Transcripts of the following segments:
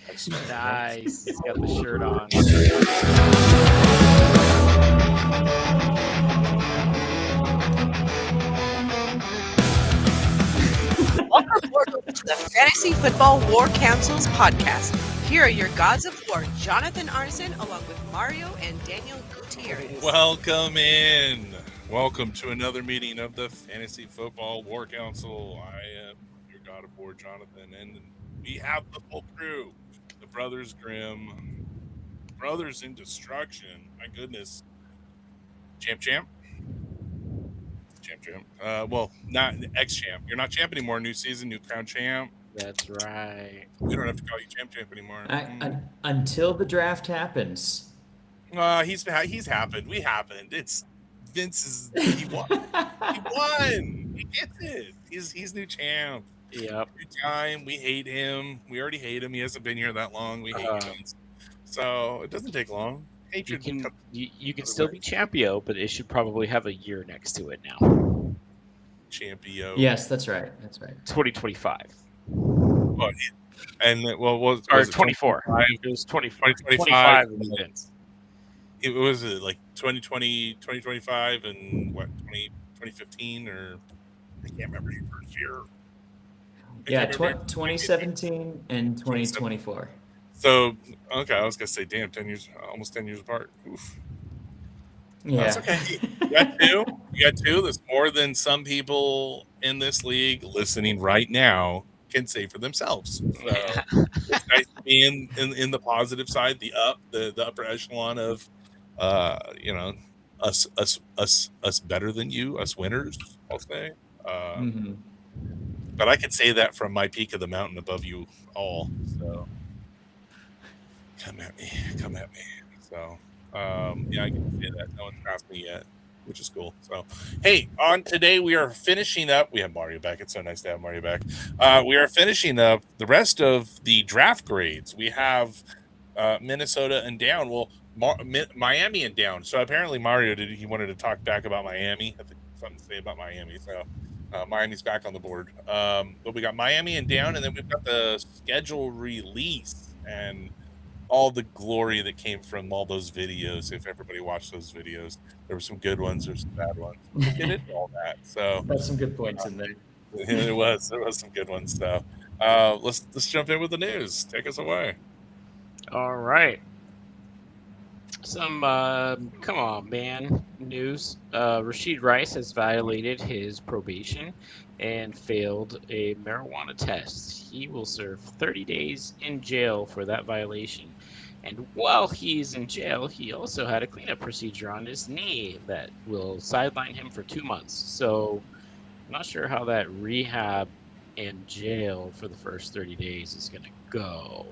Nice. He's got the shirt on. Welcome to the Fantasy Football War Council's podcast. Here are your gods of war, Jonathan Arneson, along with Mario and Daniel Gutierrez. Welcome in. Welcome to another meeting of the Fantasy Football War Council. I am your god of war, Jonathan, and we have the full crew. The Brothers Grimm, Brothers in Destruction. My goodness. Champ. Well, not ex-champ. You're not champ anymore. New season, new crown champ. That's right. We don't have to call you champ anymore. Until the draft happens. He's happened. We happened. It's Vince's. He won. He won. He gets it. He's new champ. Yep. Every time we hate him. We already hate him. He hasn't been here that long. We hate him. So it doesn't take long. Hatred. You can still be Champio, but it should probably have a year next to it now. Champio. Yes, that's right. That's right. 2025. Well, was 24. It was 2025. It was like 2020, 2025, and what 2015 or I can't remember your first year. Yeah, 2017 and 2024. So okay, I was gonna say, damn, 10 years, almost 10 years apart. Oof. Yeah, that's okay. You got two. That's more than some people in this league listening right now can say for themselves. So it's nice to be in the positive side, the upper echelon of us better than you, us winners, I'll say. But I can say that from my peak of the mountain above you all. So come at me. So I can say that. No one's passed me yet, which is cool. So, hey, on today we are finishing up. We have Mario back. It's so nice to have Mario back. We are finishing up the rest of the draft grades. We have Minnesota and down. Well, Miami and down. So apparently Mario he wanted to talk back about Miami. I think something to say about Miami. So Miami's back on the board. But we got Miami and down, and then we've got the schedule release and all the glory that came from all those videos. If everybody watched those videos, there were some good ones, there's some bad ones. We did it, all that. So that's some good points in there. There was some good ones. So let's jump in with the news. Take us away. All right. Some come on, man, news. Rashid Rice has violated his probation and failed a marijuana test. He will serve 30 days in jail for that violation. And while he's in jail, he also had a cleanup procedure on his knee that will sideline him for 2 months. So I'm not sure how that rehab and jail for the first 30 days is going to go,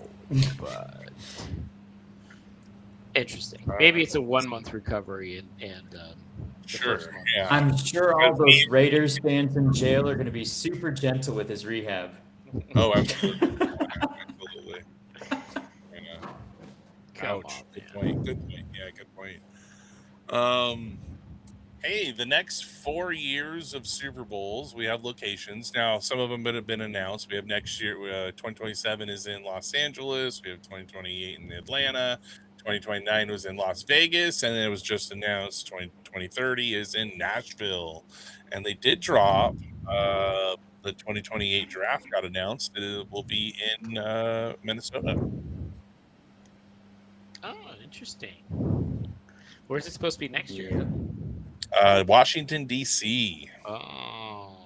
but interesting. Maybe it's a 1 month recovery and sure. Yeah. I'm sure all those Raiders fans in jail are going to be super gentle with his rehab. Oh, absolutely. Absolutely. Ouch. Good point. Yeah, good point. Hey, the next 4 years of Super Bowls, we have locations. Now, some of them have been announced. We have next year, 2027 is in Los Angeles. We have 2028 in Atlanta. 2029 was in Las Vegas, and it was just announced 2030 is in Nashville. And they did drop the 2028 draft got announced. It will be in Minnesota. Oh, interesting. Where's it supposed to be next year? Washington, D.C. Oh,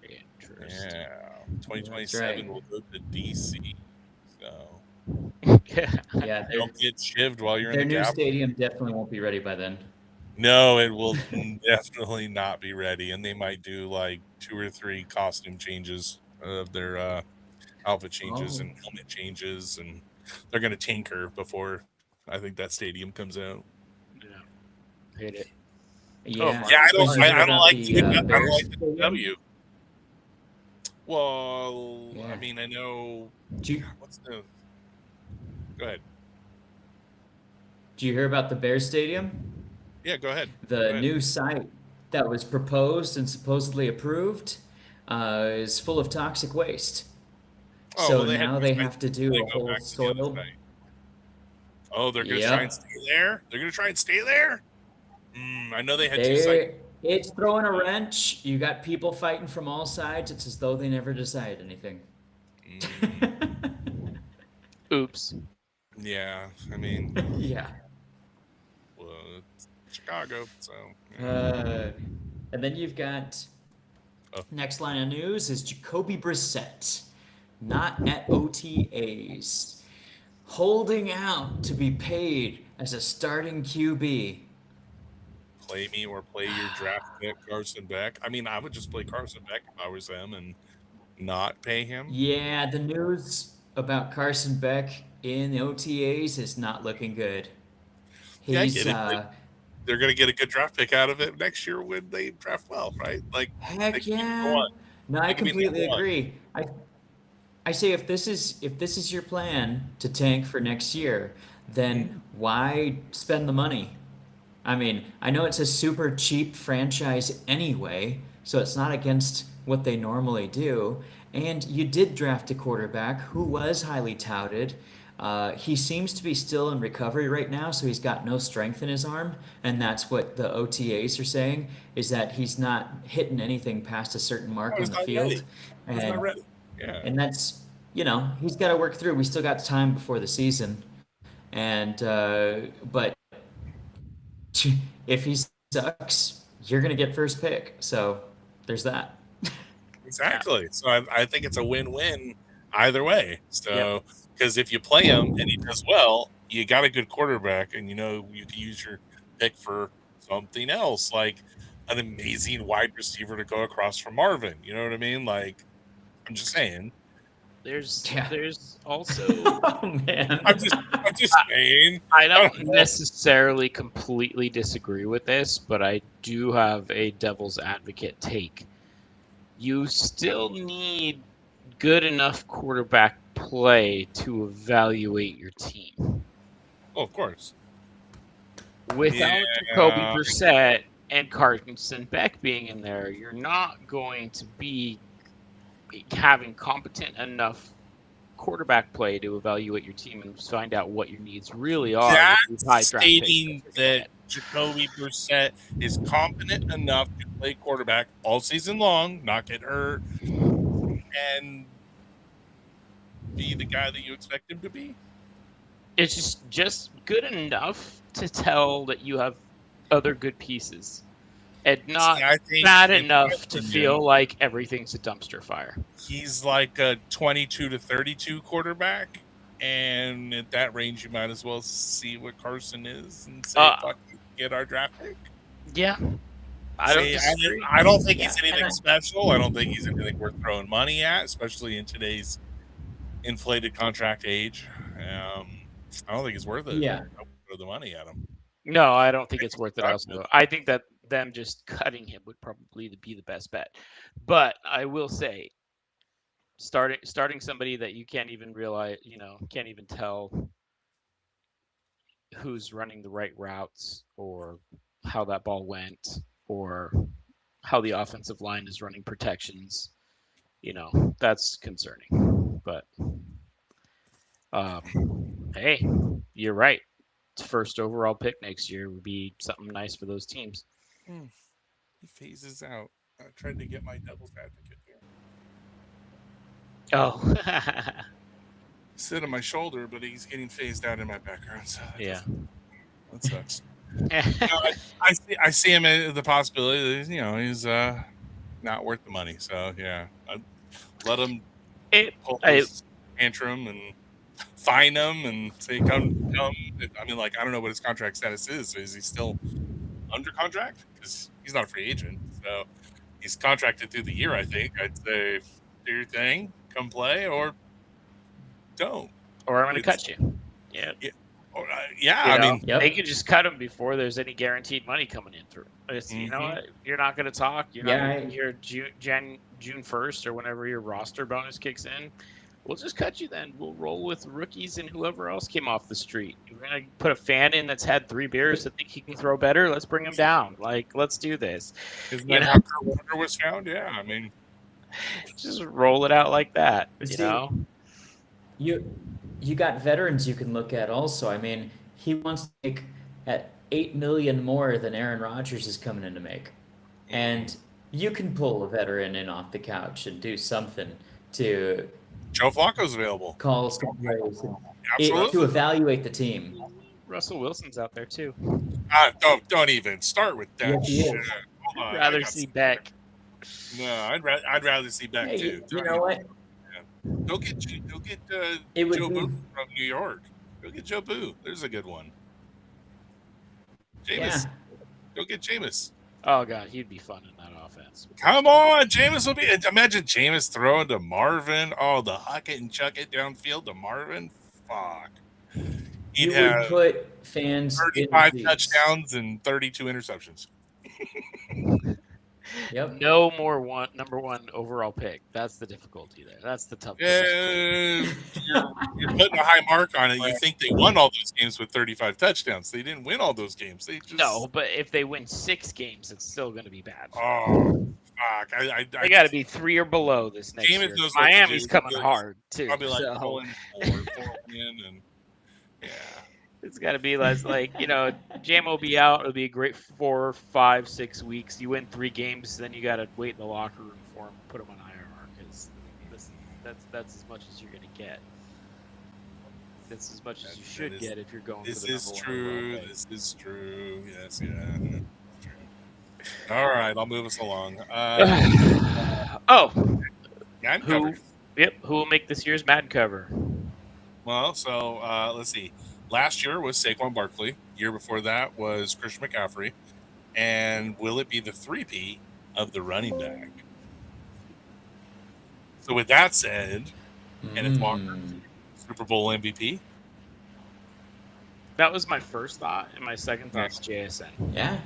interesting. Yeah, 2027 will go to D.C. So yeah, don't get shivved while you're in the new Capitol. stadium definitely won't be ready by then. No, it will definitely not be ready, and they might do like 2 or 3 costume changes of their outfit changes and helmet changes, and they're going to tinker before I think that stadium comes out. Yeah, hate it. Yeah, I don't like the W. Well, yeah. I mean, I know. What's the? Go ahead. Do you hear about the Bears Stadium? Yeah, go ahead. The new site that was proposed and supposedly approved is full of toxic waste. Oh, So well, they had now to they spend- have to do they a go whole back to the other soil. site. Oh, they're going to try and Yep. stay there? They're going to try and stay there? I know they had 2 sites. It's throwing a wrench. You got people fighting from all sides. It's as though they never decided anything. Mm, Oops. yeah, I mean, Yeah. well, it's Chicago, so. Yeah. And then you've got Oh. next line of news is Jacoby Brissett, not at OTAs, holding out to be paid as a starting QB. Play me or play your draft pick, Carson Beck. I mean, I would just play Carson Beck if I was them and not pay him. Yeah, the news about Carson Beck in the OTAs is not looking good. Yeah, I He's get it. They're going to get a good draft pick out of it next year when they draft well, right? Like, they heck can be number yeah. one. No, I They can be completely number one. agree. I say if this is your plan to tank for next year, then why spend the money? I mean, I know it's a super cheap franchise anyway, so it's not against what they normally do. And you did draft a quarterback who was highly touted. He seems to be still in recovery right now, so he's got no strength in his arm, and that's what the OTAs are saying, is that he's not hitting anything past a certain mark Oh, on he's the not field. ready. He's not And ready. Yeah. and that's, he's got to work through. We still got time before the season, and but if he sucks, you're gonna get first pick. So there's that. Exactly. So I think it's a win-win either way. So, Yep. because if you play him and he does well, you got a good quarterback, and you can use your pick for something else, like an amazing wide receiver to go across from Marvin. You know what I mean? Like, I'm just saying. There's Yeah. there's also Oh man. I'm just saying. I don't don't know. necessarily completely disagree with this, but I do have a devil's advocate take. You still need good enough quarterback play to evaluate your team. Oh, of course. Without Yeah. Jacoby Brissett and Carson Beck being in there, you're not going to be having competent enough quarterback play to evaluate your team and find out what your needs really are. with these high That's draft picks stating that you're gonna that Jacoby Brissett is competent enough to play quarterback all season long, not get hurt, and be the guy that you expect him to be. It's just good enough to tell that you have other good pieces, and not I think bad in enough my to opinion, feel like everything's a dumpster fire. he's like a 22 to 32 quarterback, and at that range, you might as well see what Carson is and say, "Fuck, get our draft pick." Yeah, I don't See, disagree. I don't think he's Yeah, anything special. I don't think he's anything worth throwing money at, especially in today's inflated contract age. I don't think it's worth it. Yeah. I would throw the money at him. No, I don't think it's worth it. Talk Also, with- I think that them just cutting him would probably be the best bet. But I will say, starting somebody that you can't even realize, can't even tell who's running the right routes or how that ball went or how the offensive line is running protections, that's concerning. But hey, you're right. First overall pick next year would be something nice for those teams. He phases out. I tried to get my devil's advocate here. Oh, Sit on my shoulder, but he's getting phased out in my background. So yeah. that sucks. I see him as the possibility that he's not worth the money. So yeah, I'd let him pull his tantrum and fine him and say come. I mean, like, I don't know what his contract status is. Is he still under contract? Because he's not a free agent, so he's contracted through the year. I think I'd say do your thing, come play, or don't. Or I'm going to cut you. Yeah. Or, I mean, Yep. They could just cut him before there's any guaranteed money coming in through. You know what? You're not going to talk. You're not going to be here June 1st or whenever your roster bonus kicks in. We'll just cut you then. We'll roll with rookies and whoever else came off the street. We're going to put a fan in that's had 3 beers that think he can throw better. Let's bring him down. Let's do this. Isn't that how Kurt Warner was found? Yeah, I mean, just roll it out like that. But You see, know? you got veterans you can look at also. I mean, he wants to make at 8 million more than Aaron Rodgers is coming in to make, and you can pull a veteran in off the couch and do something to Joe Flacco's available. call some plays and Absolutely. to evaluate the team. Russell Wilson's out there too. Don't even start with that Yes, he shit. is. Hold on, Rather I got see some- Beck. No, I'd rather see Beck Hey, too. you know what? Go get It would Joe be- Boo from New York. Go get Joe Boo. There's a good one. Jameis. Yeah. Go get Jameis. Oh god, he'd be fun in that offense. Come on, Jameis will be. Imagine Jameis throwing to Marvin. Oh, the huck it and chuck it downfield to Marvin. Fuck. He'd You would have put fans 35 in seats. touchdowns and 32 interceptions. Yep. No more number one overall pick. That's the difficulty there. That's the tough. Yeah, you're putting a high mark on it. You think they won all those games with 35 touchdowns? They didn't win all those games. They just No, but if they win 6 games, it's still going to be bad. Oh, fuck! They got to be 3 or below this next Jameis year. knows what to Miami's do. coming He'll be- hard too. Probably like so 4 win, and yeah. it's got to be less like Jam will be out. It'll be a great 4, 5, 6 weeks. You win 3 games, then you got to wait in the locker room for him, put him on IR because that's as much as you're going to get. That's as much as you should get if you're going. This for the is number one true. overall pick. This is true. Yes, yeah. All right, I'll move us along. Oh, Yeah, I'm who? covered. Yep. Who will make this year's Madden cover? Well, so let's see. Last year was Saquon Barkley. Year before that was Christian McCaffrey. And will it be the 3P of the running back? So with that said, Kenneth Walker, Super Bowl MVP. That was my first thought, and my second thought is JSN. Yeah.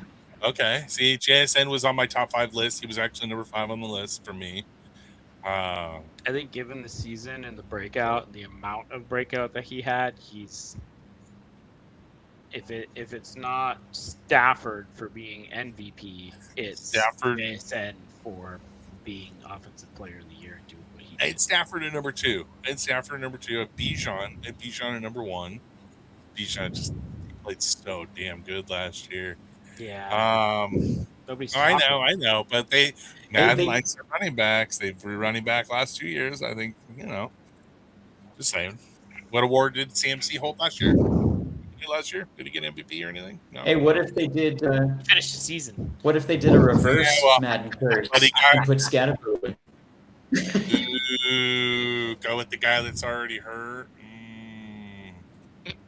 Okay. See, JSN was on my top 5 list. He was actually number 5 on the list for me. I think given the season and the breakout and the amount of breakout that he had, he's if it's not Stafford for being MVP, it's Stafford. JSN for being offensive player of the year and doing what he I did. had Stafford at number 2. I had Stafford at number 2. I had Bijan. At number 1. Bijan just played so damn good last year. Yeah. Nobody's I know, but Madden they- likes their running backs. They've been running back last 2 years. I think, just saying. What award did CMC hold last year? Did he get MVP or anything? No. Hey, what if they did? finished the season. What if they did a reverse Yeah, well, Madden curse but he and put Scatterboo in? Ooh, go with the guy that's already hurt.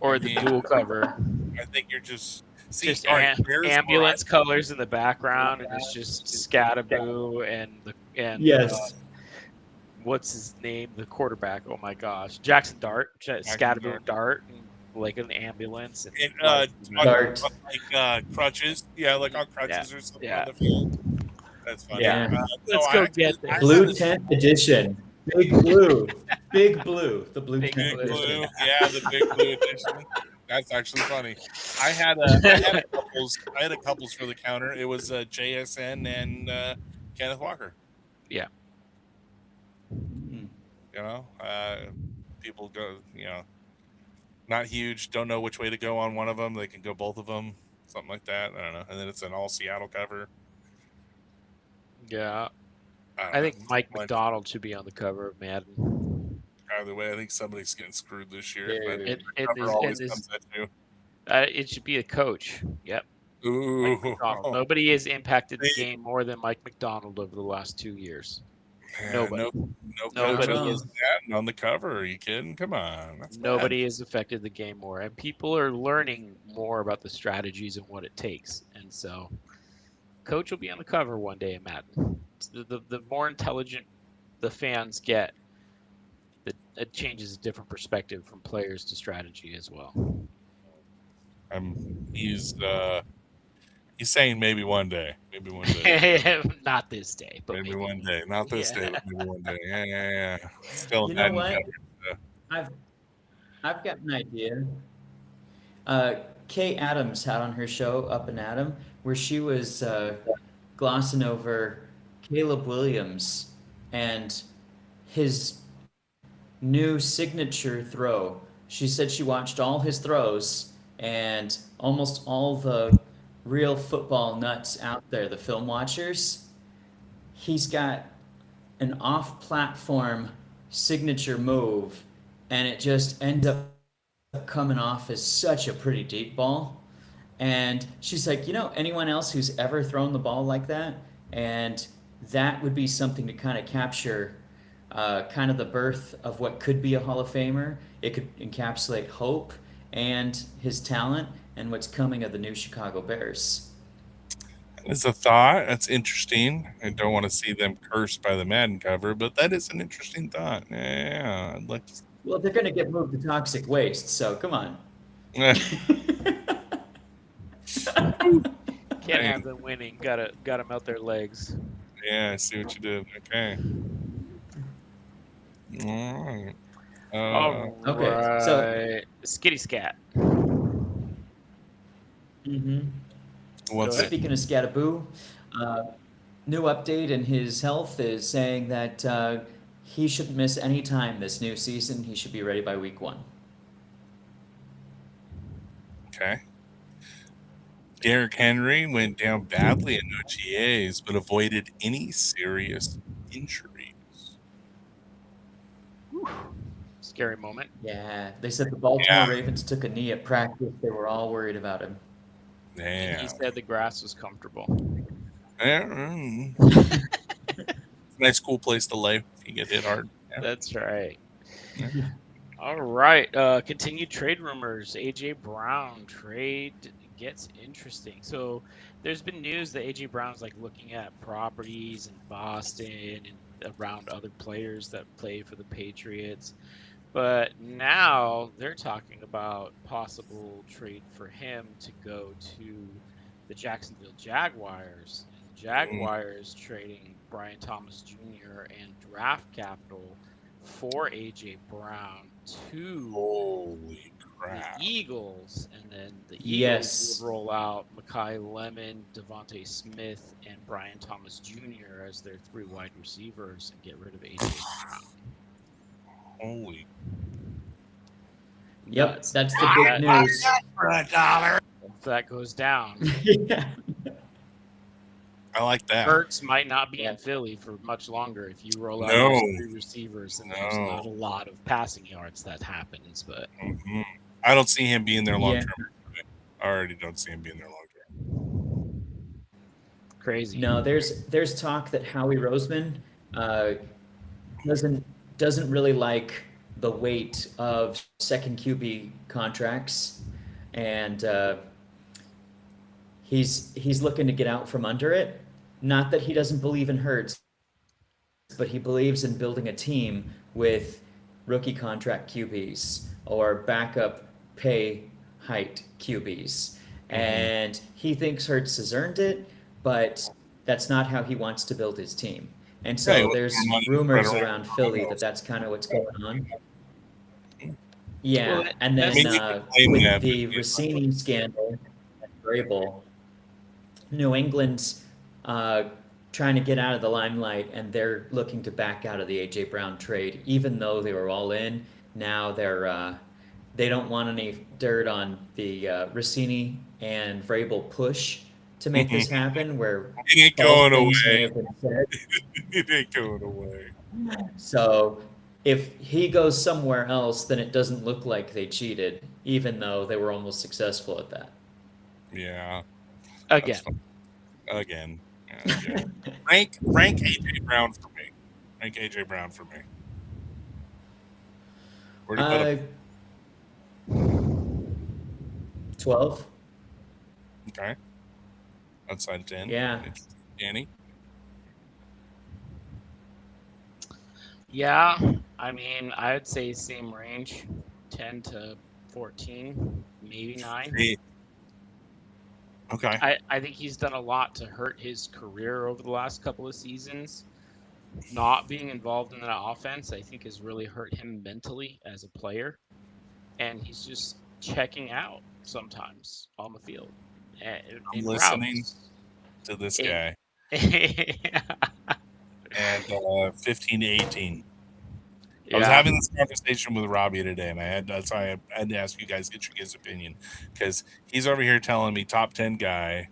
Or the Yeah. dual cover. I think you're just Just all right, here's where ambulance colors in the background, and it's just Scatterboo and Yes. what's his name? The quarterback. Oh my gosh, Jackson Dart, Scatterboo and Dart, and like an ambulance. And Dart. like crutches. Yeah, like on crutches or something Yeah. on the field. That's funny. Yeah. Let's go get this. Blue 10th edition. Big blue. Big blue. The blue Big 10th Big blue. edition. Yeah, the big blue edition. That's actually funny. I had a couples for the counter. It was JSN and Kenneth Walker. Yeah. People go, not huge, don't know which way to go on one of them. They can go both of them, something like that. I don't know. And then it's an all Seattle cover. Yeah, don't I know. think Mike McDonald should be on the cover of Madden. Either way, I think somebody's getting screwed this year. Yeah, But It cover always is. comes at you. It should be a coach. Yep. Ooh. Mike McDonald. Nobody has impacted the They- game more than Mike McDonald over the last 2 years. Man, Nobody. No Nobody coach is- on the cover. Are you kidding? Come on. That's bad. Nobody has affected the game more, and people are learning more about the strategies and what it takes. And so, coach will be on the cover one day in Madden. The more intelligent the fans get, it changes a different perspective from players to strategy as well. He's saying maybe one day. Maybe one day. Not this day, but maybe one day. Not this Yeah. day, but maybe one day. Yeah. Still You a know Madden what? cover. I've got an idea. Kay Adams had on her show Up and Adam where she was glossing over Caleb Williams and his new signature throw. She said she watched all his throws, and almost all the real football nuts out there, the film watchers, he's got an off-platform signature move, and it just ends up coming off as such a pretty deep ball. And she's like, anyone else who's ever thrown the ball like that? And that would be something to kind of capture kind of the birth of what could be a Hall of Famer. It could encapsulate hope and his talent and what's coming of the new Chicago Bears. It's a thought. That's interesting. I don't want to see them cursed by the Madden cover, but that is an interesting thought. Yeah, I'd like to. Well, they're going to get moved to toxic waste, so come on. Can't have them winning. Got them out their legs. Yeah, I see what you did. Okay. All right. Okay, so Skitty Scat. Mm-hmm. What's it? Speaking of Scataboo, new update in his health is saying that he shouldn't miss any time this new season. He should be ready by week 1. Okay. Derrick Henry went down badly in OTAs, but avoided any serious injuries. Scary moment. Yeah, they said the Baltimore Ravens took a knee at practice. They were all worried about him. Damn. He said the grass was comfortable. Nice, cool place to lay if you get hit hard. Yeah. That's right. All right. Continued trade rumors. AJ Brown trade gets interesting. So there's been news that AJ Brown's like looking at properties in Boston and around other players that play for the Patriots. But now they're talking about possible trade for him to go to the Jacksonville Jaguars. And the Jaguars trading Brian Thomas Jr. and draft capital for AJ Brown to Holy crap. the Eagles, and then the Eagles would roll out Mekhi Lemon, Devontae Smith, and Brian Thomas Jr. as their 3 wide receivers and get rid of AJ Brown. Holy. Yep, Nuts. that's the big news. For $1. If that goes down, Yeah. I like that. Hurts might not be in Philly for much longer if you roll out those 3 receivers and there's not a lot of passing yards that happens. But I don't see him being there long Yeah. term. I already don't see him being there long term. crazy. No, there's talk that Howie Roseman doesn't really like the weight of second QB contracts, and he's looking to get out from under it. Not that he doesn't believe in Hurts, but he believes in building a team with rookie contract QBs or backup pay height QBs. And he thinks Hurts has earned it, but that's not how he wants to build his team. And so Hey, there's money rumors right around Philly that that's kind of what's going on. Yeah, Well, and then I mean, you can blame with that, the but- Rossini scandal and Vrabel, New England's trying to get out of the limelight, and they're looking to back out of the AJ Brown trade, even though they were all in. Now they don't want any dirt on the Rossini and Vrabel push to make this happen. Where It ain't both going things may away. have been said. It ain't going away. So if he goes somewhere else, then it doesn't look like they cheated, even though they were almost successful at that. Yeah. Again. Again. Yeah. rank AJ Brown for me. Rank AJ Brown for me. Where do you put him? 12. Okay. Outside 10. Yeah. Danny? Yeah, I mean, I would say same range, 10 to 14, maybe 9. Hey. Okay. I think he's done a lot to hurt his career over the last couple of seasons. Not being involved in that offense, I think, has really hurt him mentally as a player. And he's just checking out sometimes on the field. I'm listening to this guy. And 15 to 18. I was having this conversation with Robbie today, and that's why I had to ask you guys, get your guys' opinion, because he's over here telling me top 10 guy,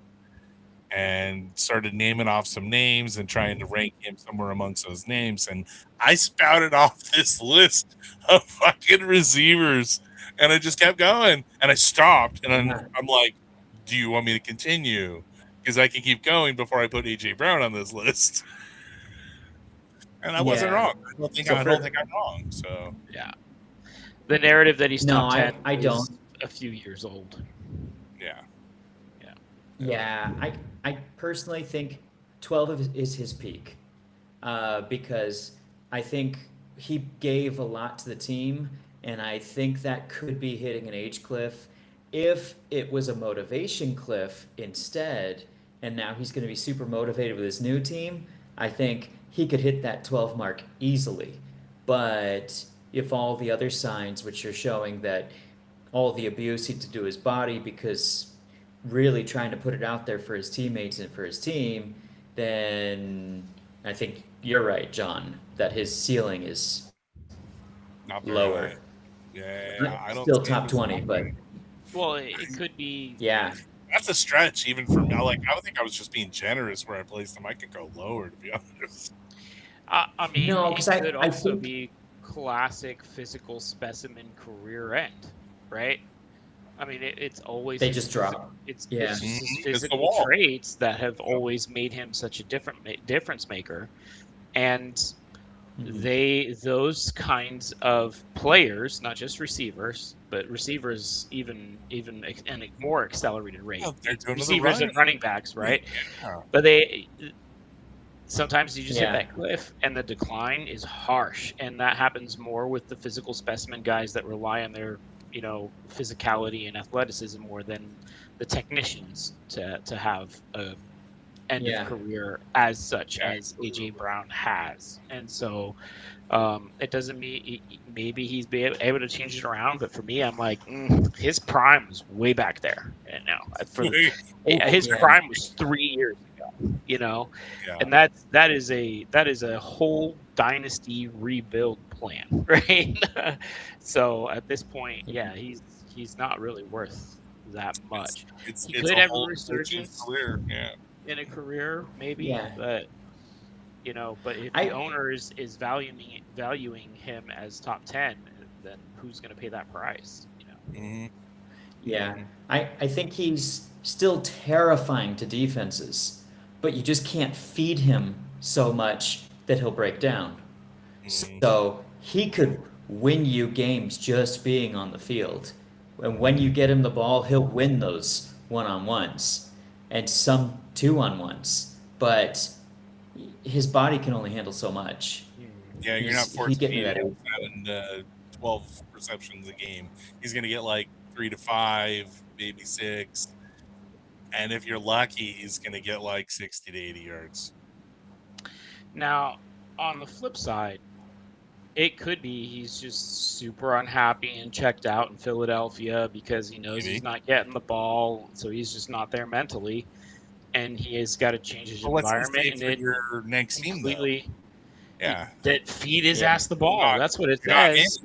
and started naming off some names and trying to rank him somewhere amongst those names, and I spouted off this list of fucking receivers, and I just kept going, and I stopped, and I'm like, do you want me to continue? Because I can keep going before I put AJ Brown on this list. And I wasn't wrong. I don't think I'm wrong. So yeah, the narrative that he's top 10 I don't. is a few years old. Yeah, I personally think 12 is his peak, because I think he gave a lot to the team, and I think that could be hitting an age cliff. If it was a motivation cliff instead, and now he's going to be super motivated with his new team, I think he could hit that 12 mark easily. But if all the other signs, which are showing that all the abuse he had to do his body because really trying to put it out there for his teammates and for his team, then I think you're right, John, that his ceiling is not lower. High. Yeah, I don't still top 20, but well, it could be. Yeah, that's a stretch even for me. Like, I would think I was just being generous where I placed him. I could go lower, to be honest. I mean, no, because it could also be classic physical specimen career end, right? I mean, it's always they just drop. It's just his physical traits that have always made him such a difference maker, and those kinds of players, not just receivers, but receivers even at a more accelerated rate. Receivers and running backs, right? Yeah. But sometimes you just hit that cliff, and the decline is harsh, and that happens more with the physical specimen guys that rely on their physicality and athleticism more than the technicians to have a end of career as such as AJ Brown has. And so it doesn't mean maybe he's able to change it around, but for me, I'm like, his prime was way back there. His prime was 3 years ago, and that is a whole dynasty rebuild plan, right? So at this point, he's not really worth that much. He could have a resurgence in a career, maybe, but but if the owner is valuing him as top 10, then who's going to pay that price? I think he's still terrifying to defenses, but you just can't feed him so much that he'll break down. So he could win you games just being on the field. And when you get him the ball, he'll win those one-on-ones and some two-on-ones. But his body can only handle so much. Yeah, you're not forced to having 12 receptions a game. He's going to get like 3 to 5, maybe 6. And if you're lucky, he's going to get like 60 to 80 yards. Now, on the flip side, it could be he's just super unhappy and checked out in Philadelphia because he knows he's not getting the ball, so he's just not there mentally, and he has got to change his environment. And it your next team, completely, that feed his ass the ball. That's what it says.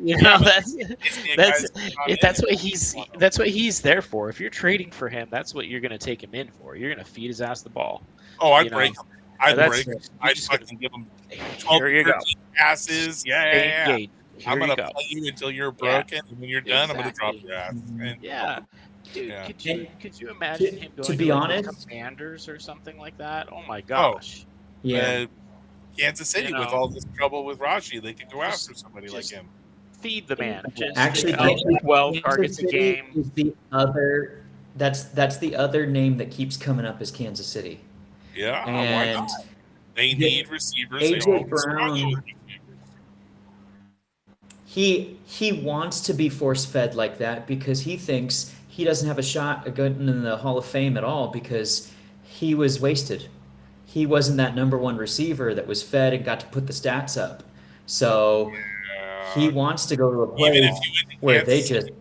That's what he's there for. If you're trading for him, that's what you're going to take him in for. You're going to feed his ass the ball. Oh, I'd break him. I'd fucking give him 12 passes. Yeah. I'm going to play you until you're broken, and when you're done, I'm going to drop your ass. And, Dude, could you imagine him going to honest, Commanders or something like that? Oh my gosh. Kansas City with all this trouble with Rashi, they could go after somebody like him. Feed the man. Actually, 12 targets a game. Is the other. That's the other name that keeps coming up is Kansas City. Yeah, why not? They need receivers. AJ Brown. He wants to be force fed like that because he thinks he doesn't have a shot at getting in the Hall of Fame at all because he was wasted. He wasn't that number one receiver that was fed and got to put the stats up. So he wants to go to a place where they just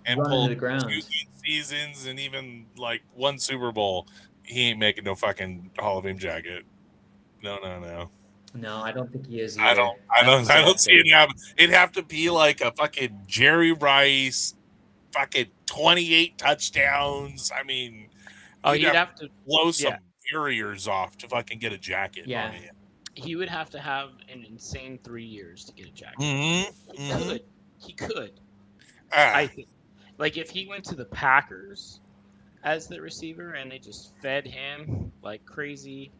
run into the ground. 2 seasons and even like 1 Super Bowl, he ain't making no fucking Hall of Fame jacket. No. No, I don't think he is I either. don't That's the sad see it thing. happen. It'd have to be like a fucking Jerry Rice, fucking 28 touchdowns. I mean, Oh, you'd you'd have have to to. blow Yeah, some barriers off to fucking get a jacket Yeah. on it. he would have to have an insane 3 years to get a jacket. Mm-hmm. He could. He could. Ah, I think. Like if he went to the Packers as the receiver and they just fed him like crazy,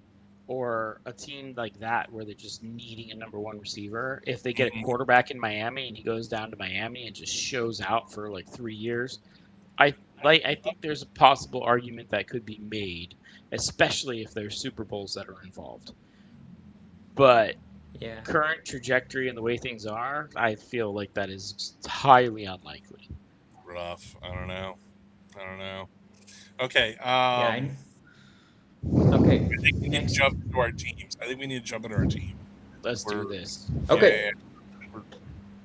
or a team like that where they're just needing a number one receiver. If they get a quarterback in Miami and he goes down to Miami and just shows out for like 3 years, I think there's a possible argument that could be made, especially if there's Super Bowls that are involved. But Yeah. current trajectory and the way things are, I feel like that is highly unlikely. rough. I don't know. Okay. Yeah. Okay. I think we need to Next. jump into our teams. Let's do this. Okay. Yeah.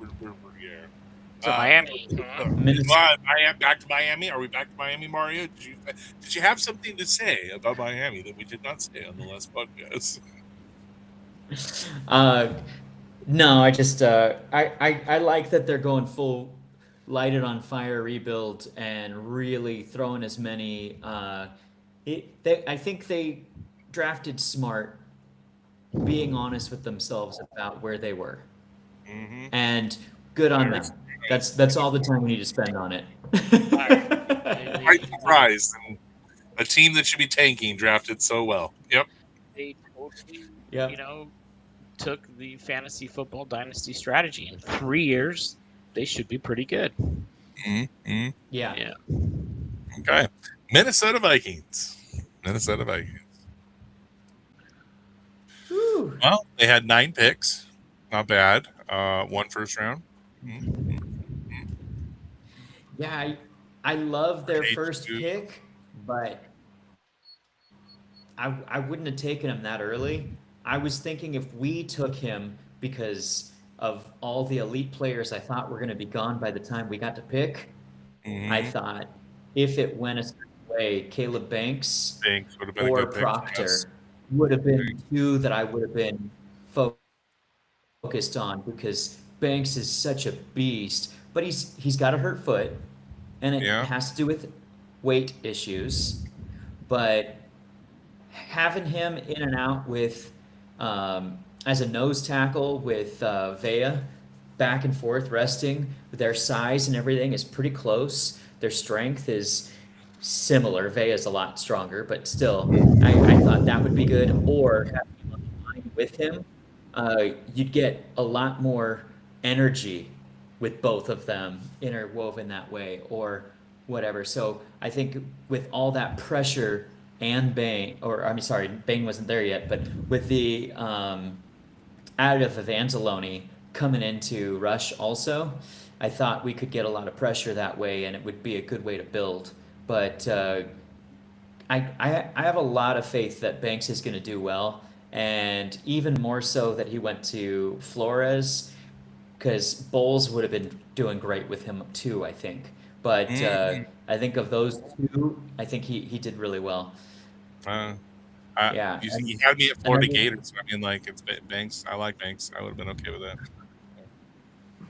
We're here. So Miami. Back to Miami. Are we back to Miami, Mario? Did you have something to say about Miami that we did not say on the last podcast? No, I just I like that they're going full lighted on fire rebuild and really throwing as many. I think they drafted smart, being honest with themselves about where they were, and good on them. That's all the time we need to spend on it. Quite surprised. And a team that should be tanking drafted so well. Yep. They totally, Yep. Took the fantasy football dynasty strategy. In 3 years, they should be pretty good. Mm-hmm. Yeah. Okay. Minnesota Vikings. Whew. Well, they had 9 picks. Not bad. 1 first round. Yeah, I love their Page first 2. pick, but I wouldn't have taken him that early. I was thinking if we took him because of all the elite players I thought were going to be gone by the time we got to pick, I thought if it went a certain way, Caleb Banks Banks would have been a or good pick. Proctor Yes. would have been two that I would have been focused on because Banks is such a beast, but he's got a hurt foot, and it Yeah. has to do with weight issues. But having him in and out with as a nose tackle with Vea, back and forth resting, their size and everything is pretty close. Their strength is similar. Vea's a lot stronger, but still, I thought that would be good. Or having him on the line with him, you'd get a lot more energy with both of them interwoven that way, or whatever. So I think with all that pressure and Bang, or I'm sorry, Bang wasn't there yet, but with the out of Evangeloni coming into Rush also, I thought we could get a lot of pressure that way, and it would be a good way to build. But I have a lot of faith that Banks is going to do well, and even more so that he went to Flores, because Bowles would have been doing great with him too, I think. But I think of those two, I think he did really well. Yeah, You had me at Florida I mean- Gators. I mean, like, it's Banks. I like Banks. I would have been okay with that.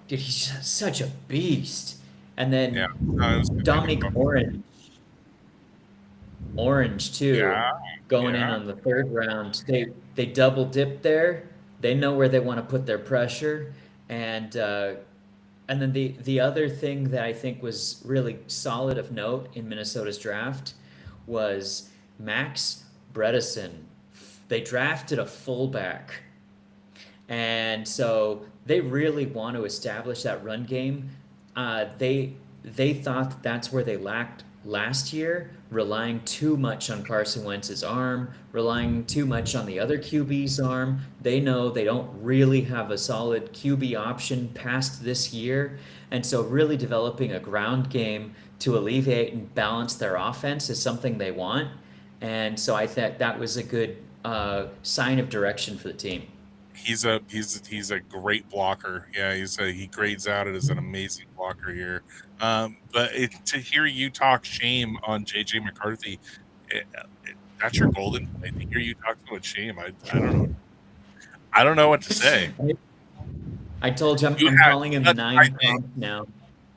Dude, he's such a beast. And then Yeah. No, it was good. Dominic Orange too, Yeah, going in yeah. on the third round. They double dip there. They know where they want to put their pressure, and then the other thing that I think was really solid of note in Minnesota's draft was Max Bredesen. They drafted a fullback, and so they really want to establish that run game. They thought that that's where they lacked last year, relying too much on Carson Wentz's arm, relying too much on the other QB's arm. They know they don't really have a solid QB option past this year, and so really developing a ground game to alleviate and balance their offense is something they want. And so I thought that was a good sign of direction for the team. He's a great blocker. Yeah, he grades out as an amazing blocker here. But to hear you talk shame on JJ McCarthy, that's your golden. To hear you talk so much shame, I don't know. I don't know what to say. I told you I'm You had calling him such 9 high pump now.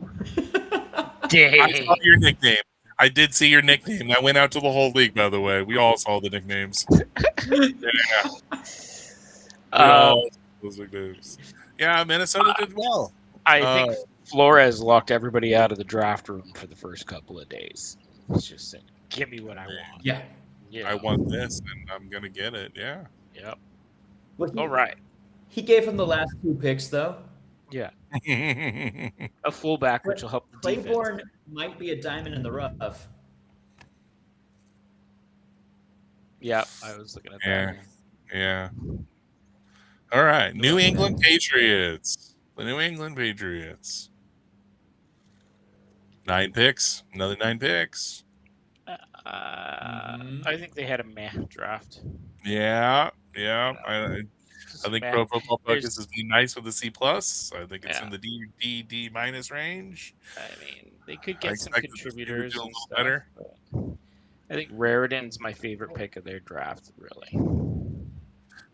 I Dang. saw your nickname. I did see your nickname. That went out to the whole league, by the way. We all saw the nicknames. Yeah, we all saw those nicknames. Yeah, Minnesota did well. I think Flores locked everybody out of the draft room for the first couple of days. It's just saying, give me what I want. Yeah. You I know. want this, and I'm gonna get it. Yeah. Yep. Well, All right. He gave him the last 2 picks, though. Yeah. A fullback, which will help the defense. Claiborne might be a diamond in the rough. Yeah, I was looking at Yeah. that. Yeah. All right. New England Patriots. The New England Patriots. 9 picks. Another 9 picks. I think they had a meh draft. Yeah. Yeah. I think Meh. Pro Football There's- Focus has been nice with the C plus. I think it's Yeah. in the D minus range. I mean, they could I get some expected this team to contributors do a and little stuff. better. But I think Raritan's my favorite pick of their draft, really.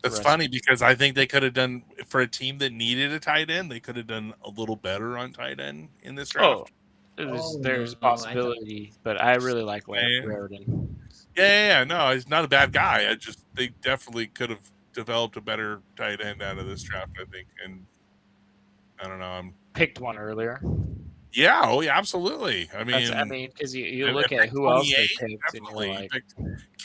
That's rest- funny because I think they could have done, for a team that needed a tight end, they could have done a little better on tight end in this draft. There's a no, I possibility, but I really like Yeah. Raritan. Yeah. No, he's not a bad guy. They definitely could have developed a better tight end out of this draft, I think. And I don't know. Picked one earlier. Yeah. Oh, yeah. Absolutely. I mean, Because you I look at picked who else they 28, picked, and you're definitely. like, Picked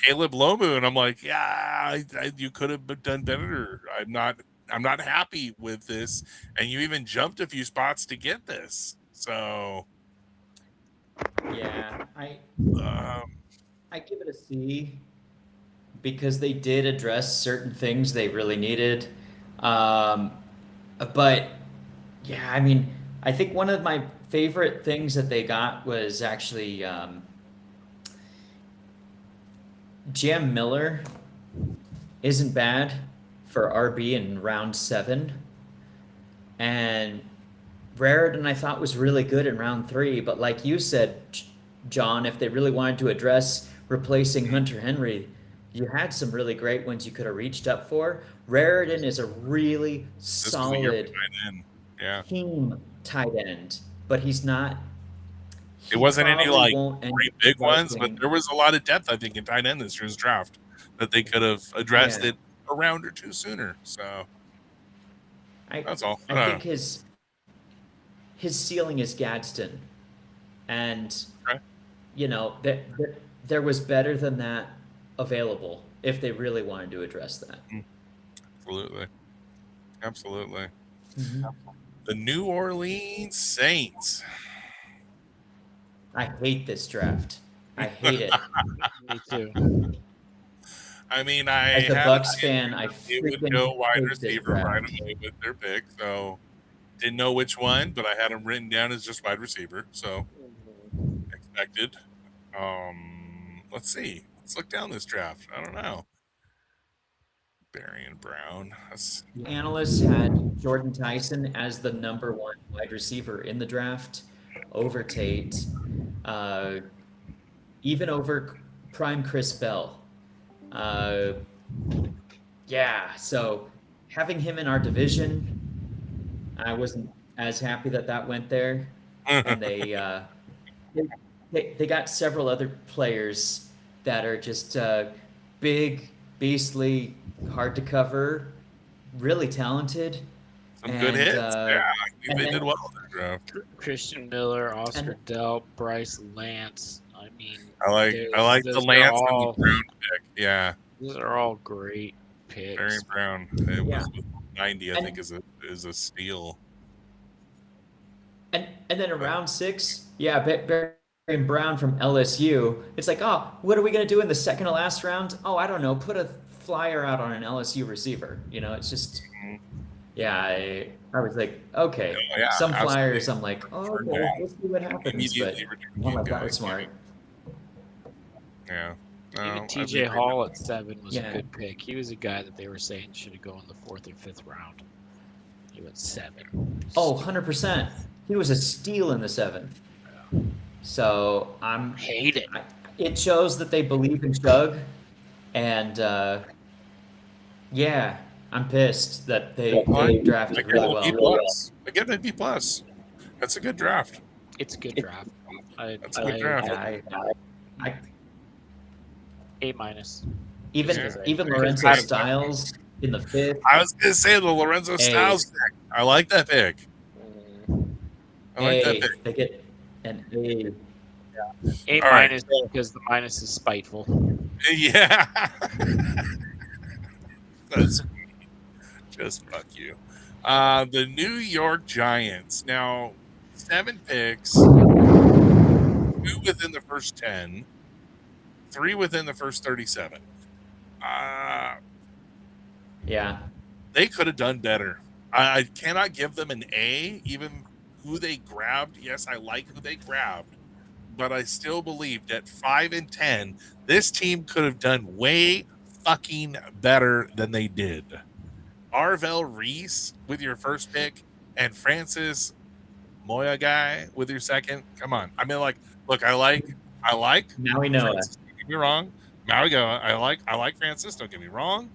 Caleb Lomu, and I'm like, yeah, you could have done better. I'm not happy with this, and you even jumped a few spots to get this. So, Yeah, um, I give it a C because they did address certain things they really needed. But yeah, I mean, I think one of my favorite things that they got was actually Jam Miller isn't bad for RB in round 7. And Raritan I thought was really good in round 3, but like you said, John, if they really wanted to address replacing Hunter Henry, you had some really great ones you could have reached up for. Raritan is a really this is the year for solid tight end. Yeah. team tight end, but he's not. It wasn't any probably like won't end great up big ones, but developing- there was a lot of depth, I think, in tight end this year's draft that they could have addressed Yeah. it a round or two sooner. So that's all. I think his ceiling is Gadsden, and Okay. you know there was better than that available if they really wanted to address that. Absolutely. The New Orleans Saints. I hate this draft. I hate it. me too. I mean, I As a had Bucks an fan, I it would freaking go wide hate this receiver right draft. away with their pick. So didn't know which one, but I had them written down as just wide receiver. So expected. Let's see. Let's look down this draft. I don't know. Barry and Brown. Analysts had Jordan Tyson as the number 1 wide receiver in the draft, over Tate, even over prime Chris Bell. Yeah, so having him in our division, I wasn't as happy that went there. And they got several other players that are just big, beastly, hard to cover, really talented. Some good hits. Yeah, I think and they then- did well in this draft. Christian Miller, Oscar And- Delp, Bryce Lance. I mean, I like the those are Lance all- and the Brown pick. Yeah, those are all great picks. Barry and Brown. It Yeah. was 90. I And- think is a steal. And then in round 6, yeah, Barry and Brown from LSU. It's like, oh, what are we gonna do in the second to last round? Oh, I don't know. Put a flyer out on an LSU receiver. You know, it's just, yeah. I was like, okay. Oh, yeah, Some absolutely. flyers, I'm like, oh, okay, let's see what happens. But Immediately returned I'm like, guy. that was smart. Yeah. No, Even I TJ agree. Hall at 7 was Yeah. a good pick. He was a guy that they were saying should have gone in the 4th or 5th round. He went 7. Oh, 100%. He was a steal in the 7th. So Hate it. it shows that they believe in Shug, and yeah, I'm pissed that they Fine. drafted I give really it a well. B plus. I give it a B plus. That's a good draft. It's a good draft. That's a good draft. I A minus. even Yeah. even Because Lorenzo I- Styles in the 5th. I was gonna say the Lorenzo Styles pick. I like that pick. I like that pick. They get an A. A All right. minus because the minus is spiteful. Yeah. That's just fuck you. The New York Giants. Now, 7 picks, 2 within the first 10, 3 within the first 37. Yeah. They could have done better. I cannot give them an A, even who they grabbed. Yes, I like who they grabbed, but I still believe that 5 and 10, this team could have done way fucking better than they did. Arvell Reese with your first pick and Francis Moya guy with your second. Come on. I mean, like, look, I like Now we know it. Francis, don't get me wrong. Now we go. I like Francis, don't get me wrong.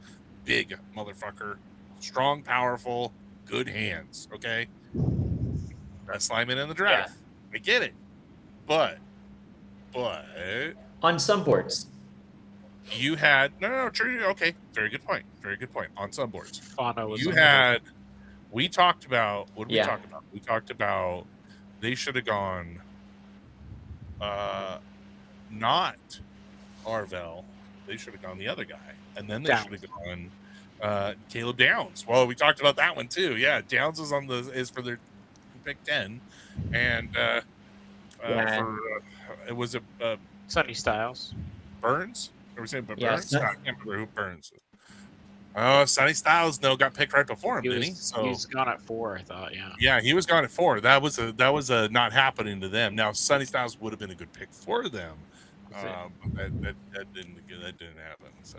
Big motherfucker, strong, powerful, good hands. Okay. Best lineman in the draft. I get it. But On some boards. you had no true. Okay, very good point. Very good point. On some boards, Fano was you on the had. We talked about what did we Yeah. talk about? We talked about they should have gone. Not Arvell. They should have gone the other guy, and then they Downs. should have gone Caleb Downs. Well, we talked about that one too. Yeah, Downs is for their pick 10, and it was a Sonny Styles. Burns. Are we saying Burns? Yes. I can't remember who Burns. Oh, Sonny Styles got picked right before him, He didn't he? was, he was gone at 4, I thought. Yeah. Yeah, he was gone at 4. That was a not happening to them. Now Sonny Styles would have been a good pick for them, but that didn't happen. So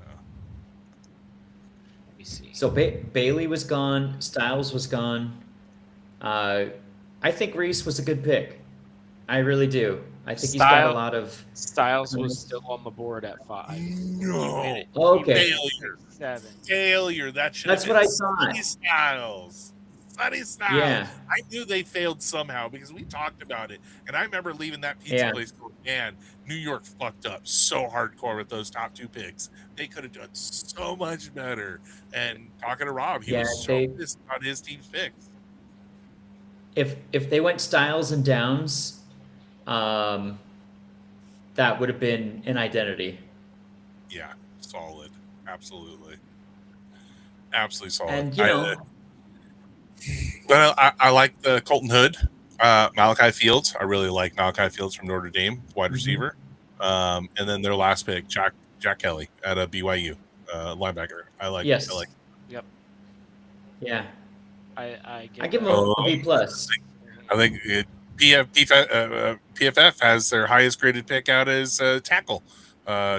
Let me see. So Bailey was gone. Styles was gone. I think Reese was a good pick. I really do. I think he's got a Style- lot of. Styles was still on the board at 5. no Okay. failure. That should. That's have what been I thought. Sonny Styles. Sonny Styles. Yeah. I knew they failed somehow because we talked about it, and I remember leaving that pizza Yeah. place going, man, New York fucked up so hardcore with those top 2 picks. They could have done so much better. And talking to Rob, he Yeah, was so pissed about his team's picks. If they went Styles and Downs, that would have been an identity. Yeah, solid, absolutely solid. And you know, But I like the Colton Hood, Malachi Fields. I really like Malachi Fields from Notre Dame, wide receiver. And then their last pick, Jack Kelly at a BYU linebacker. I like. Yes. I like. Yep. yeah, I I give him Oh. a B plus. I think PFF has their highest graded pick out as tackle,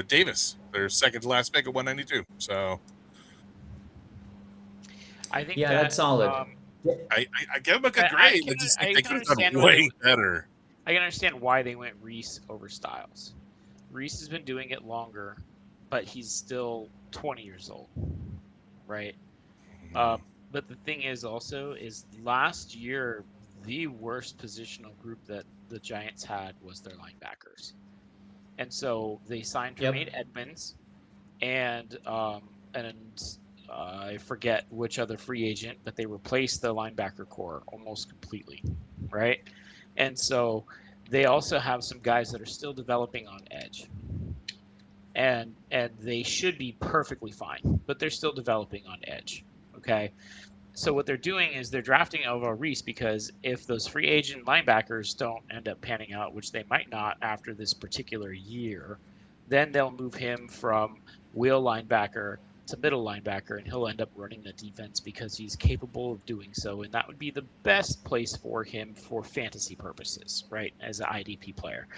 Davis. Their second to last pick at 192. So I think Yeah, that, that's solid. I give them a good I grade. can- I just I think they can could have done understand why way better. I can understand why they went Reese over Styles. Reese has been doing it longer, but he's still 20 years old, right? But the thing is also is last year the worst positional group that the Giants had was their linebackers, and so they signed Yep. Tremaine Edmonds, and I forget which other free agent, but they replaced the linebacker core almost completely, right? And so they also have some guys that are still developing on edge. And they should be perfectly fine, but they're still developing on edge. Okay. So what they're doing is they're drafting Elva Reese because if those free agent linebackers don't end up panning out, which they might not after this particular year, then they'll move him from wheel linebacker to middle linebacker, and he'll end up running the defense because he's capable of doing so, and that would be the best place for him for fantasy purposes, right, as an IDP player.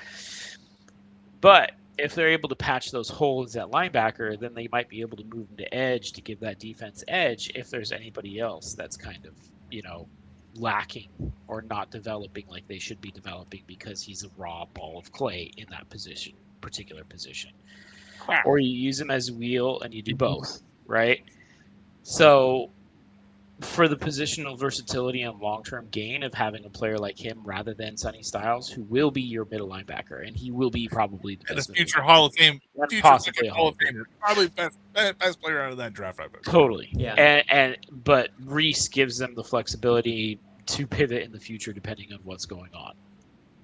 But if they're able to patch those holes at linebacker, then they might be able to move him to edge to give that defense edge if there's anybody else that's kind of, lacking or not developing like they should be developing because he's a raw ball of clay in that particular position. Or you use him as a wheel and you do both, right? So for the positional versatility and long-term gain of having a player like him rather than Sonny Styles, who will be your middle linebacker, and he will be probably the And a best middle future Hall of Fame, linebacker, and future possibly fucking a Hall of Famer, probably best player out of that draft. I've ever seen. Totally. Yeah. But Reese gives them the flexibility to pivot in the future depending on what's going on.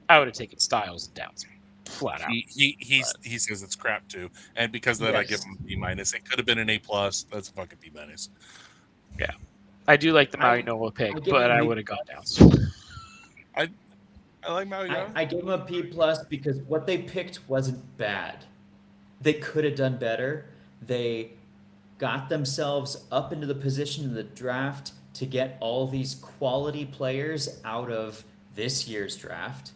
I would have taken Styles and Downs flat out. He says it's crap too, and because of that, I give him a B minus. It could have been an A plus. That's a fucking B minus. Yeah, I do like the Maui I Noah pick, give but him I B- would have gone Downs. I like Maui. I gave him a B plus because what they picked wasn't bad. They could have done better. They got themselves up into the position in the draft to get all these quality players out of this year's draft,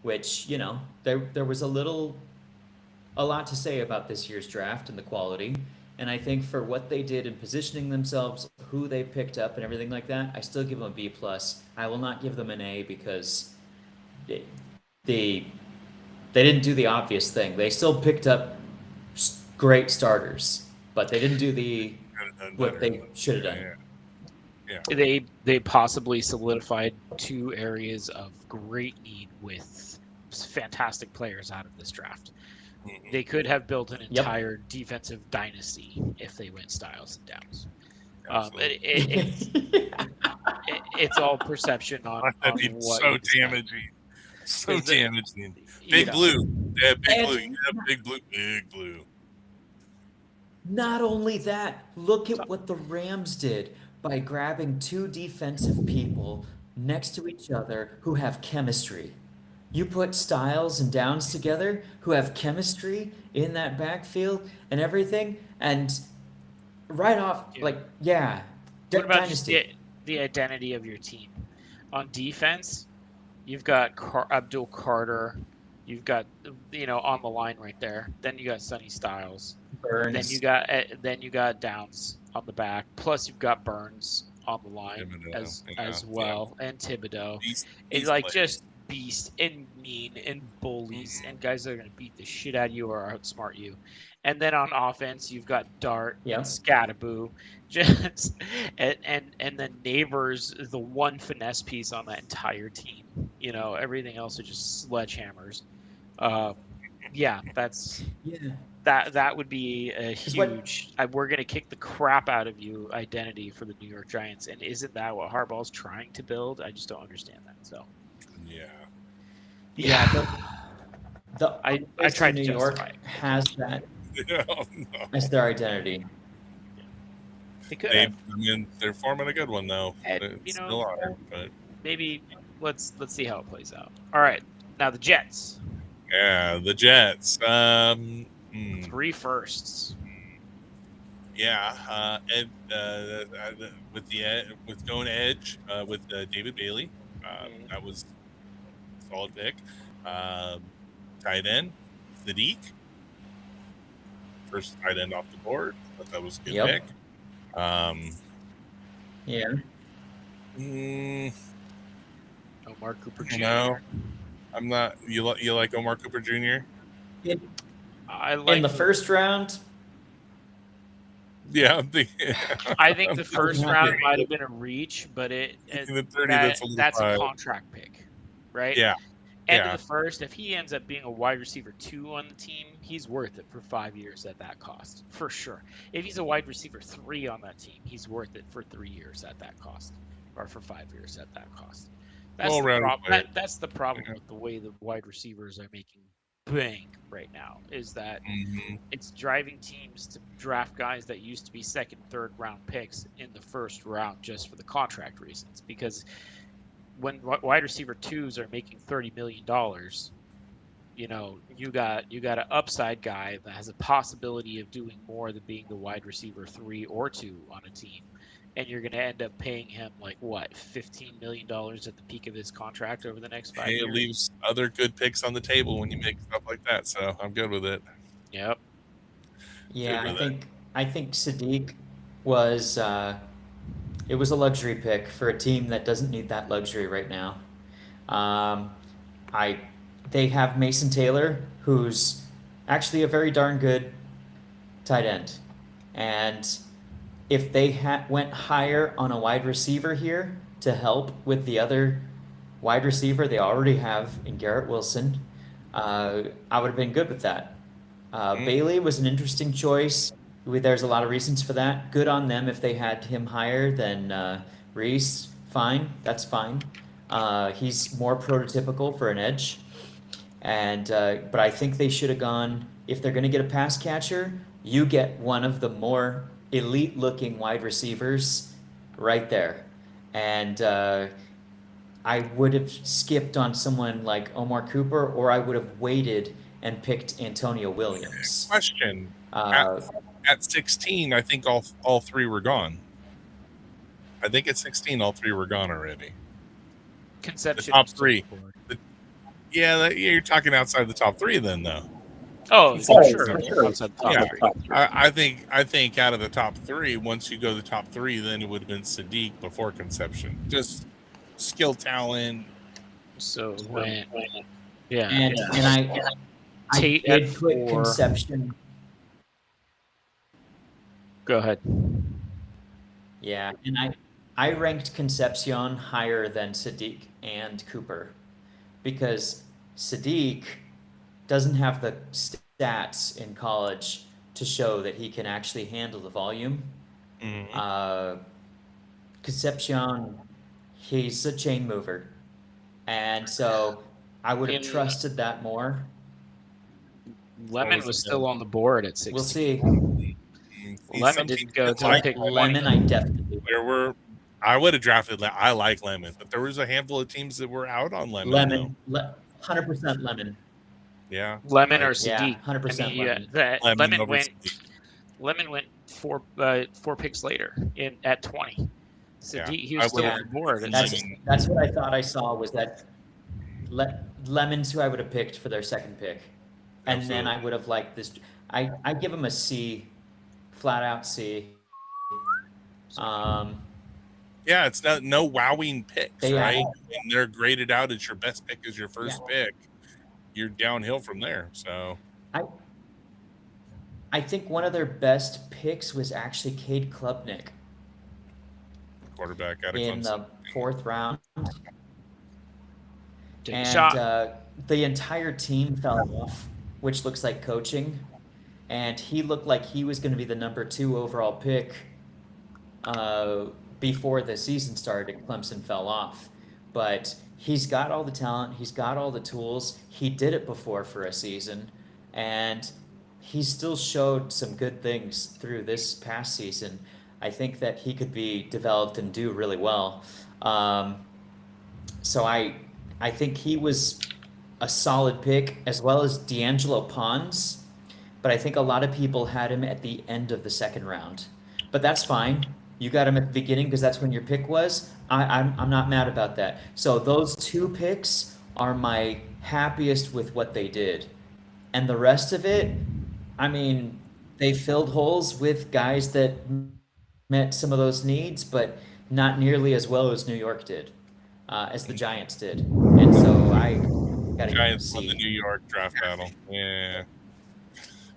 which, you know, there was a lot to say about this year's draft and the quality. And I think for what they did in positioning themselves, who they picked up and everything like that, I still give them a B plus. I will not give them an A because they didn't do the obvious thing. They still picked up great starters, but they didn't do what they should have done. Yeah. They possibly solidified two areas of great need with fantastic players out of this draft. Mhm. They could have built an entire defensive dynasty if they went Styles and Downs. It's all perception on That'd be what so you expect. damaging. So Is it- damaging. You Big know, blue. Yeah, big And- blue. Yeah, big blue. Big blue. Not only that, look at what the Rams did by grabbing two defensive people next to each other who have chemistry. You put Styles and Downs together who have chemistry in that backfield and everything, and right off, Yeah. like, yeah, What about just dynasty. the identity of your team? On defense, you've got Abdul Carter. You've got, on the line right there. Then you got Sonny Styles. Burns. Then you got Downs on the back. Plus you've got Burns on the line Thibodeau, as well, and Thibodeau. These It's like players. just beast and mean and bullies and guys that are going to beat the shit out of you or outsmart you. And then on offense, you've got Dart Yeah. and Scattaboo, just and then Neighbors is the one finesse piece on that entire team. Everything else are just sledgehammers. Yeah, that would be a 'Cause what- huge. We're going to kick the crap out of you identity for the New York Giants, and isn't that what Harbaugh's trying to build? I just don't understand that. So. Yeah. Yeah, the I place tried in to New York justify it. has that Oh, no. as their identity. They could They're forming a good one though. And, It's still are, but maybe let's see how it plays out. All right, now the Jets, yeah, the Jets. 3 firsts. Yeah, and with going edge with David Bailey, that was a solid pick. Tight end, Sadiq, first tight end off the board. Thought that was a good Yep. pick. Yeah. Omar Cooper Jr. No, I'm not. You like Omar Cooper Jr.? I like In the first round, Yeah, I think the first Yeah. round might have been a reach, but in the 30, that's a little that's a high. contract pick, right? Yeah, End yeah. of the first, if he ends up being a wide receiver 2 on the team, he's worth it for 5 years at that cost, for sure. If he's a wide receiver 3 on that team, he's worth it for 3 years at that cost, or for 5 years at that cost. That's the Well-rounded problem. player. That's the problem Yeah. with the way the wide receivers are making bank right now, is that Mhm. it's driving teams to draft guys that used to be second, third round picks in the first round just for the contract reasons. Because when wide receiver 2s are making $30 million, you got an upside guy that has a possibility of doing more than being the wide receiver 3 or 2 on a team. And you're going to end up paying him $15 million at the peak of his contract over the next 5 Hey, years. it leaves other good picks on the table when you make stuff like that. So I'm good with it. Yep. yeah, Good with I think Sadiq was it was a luxury pick for a team that doesn't need that luxury right now. They have Mason Taylor, who's actually a very darn good tight end, and if they went higher on a wide receiver here to help with the other wide receiver they already have in Garrett Wilson, I would have been good with that. Bailey was an interesting choice. There's a lot of reasons for that. Good on them if they had him higher than Reese. Fine, that's fine. He's more prototypical for an edge, and but I think they should have gone. If they're going to get a pass catcher, you get one of the more elite-looking wide receivers right there, and I would have skipped on someone like Omar Cooper, or I would have waited and picked Antonio Williams. Question. Uh, At 16, I think all three were gone. I think at 16, all three were gone already. Conception. The top three. You're talking outside the top three then, though. Oh, for sure. Outside the top Yeah. three. I think out of the top three, once you go to the top three, then it would have been Sadiq before Conception. Just skill, talent. So when, yeah, and I Tate did at put 4. Conception. Go ahead. Yeah, and I ranked Concepcion higher than Sadiq and Cooper because Sadiq doesn't have the stats in college to show that he can actually handle the volume. Concepcion, he's a chain mover, and so I would have trusted that more. Lemon was still on the board at 16. We'll see. Lemon didn't go to pick Lemon. I definitely. I would have drafted. I like Lemon, but there was a handful of teams that were out on Lemon. 100% Lemon. Yeah. Lemon or Yeah, Sadiq. 100% Lemon. Lemon went four picks later at 20. Sadiq, he was still on the board. That's what I thought I saw was that Lemon's who I would have picked for their second pick, and then I would have liked this. I give him a C, flat out C. Yeah, it's no wowing picks, right? are. When they're graded out as your best pick as your first pick, you're downhill from there. So I think one of their best picks was actually Cade Klubnik quarterback out of in Clemson. the 4th round. Take a And shot. the entire team fell off, which looks like coaching. And he looked like he was going to be the number 2 overall pick before the season started. Clemson fell off. But he's got all the talent. He's got all the tools. He did it before for a season. And he still showed some good things through this past season. I think that he could be developed and do really well. So I think he was a solid pick, as well as D'Angelo Pons. But I think a lot of people had him at the end of the 2nd round. But that's fine. You got him at the beginning because that's when your pick was. I'm not mad about that. So those 2 picks are my happiest with what they did. And the rest of it, I mean, they filled holes with guys that met some of those needs, but not nearly as well as New York did, as the Giants did. And so I got to Giants won the New York draft battle. Yeah.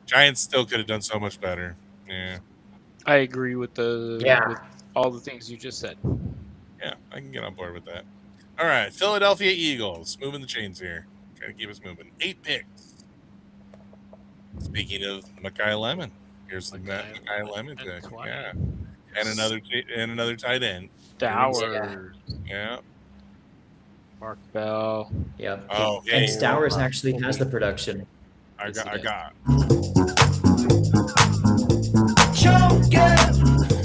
Giants still could have done so much better. Yeah. I agree with with all the things you just said. Yeah, I can get on board with that. All right, Philadelphia Eagles. Moving the chains here. Trying to keep us moving. 8 picks. Speaking of Mekhi Lemon, here's the Mekhi Lemon pick. Yeah. And another tight end. Stowers. Yeah. Mark Bell. Yeah. Oh, And hey, Stowers actually has the production. I got.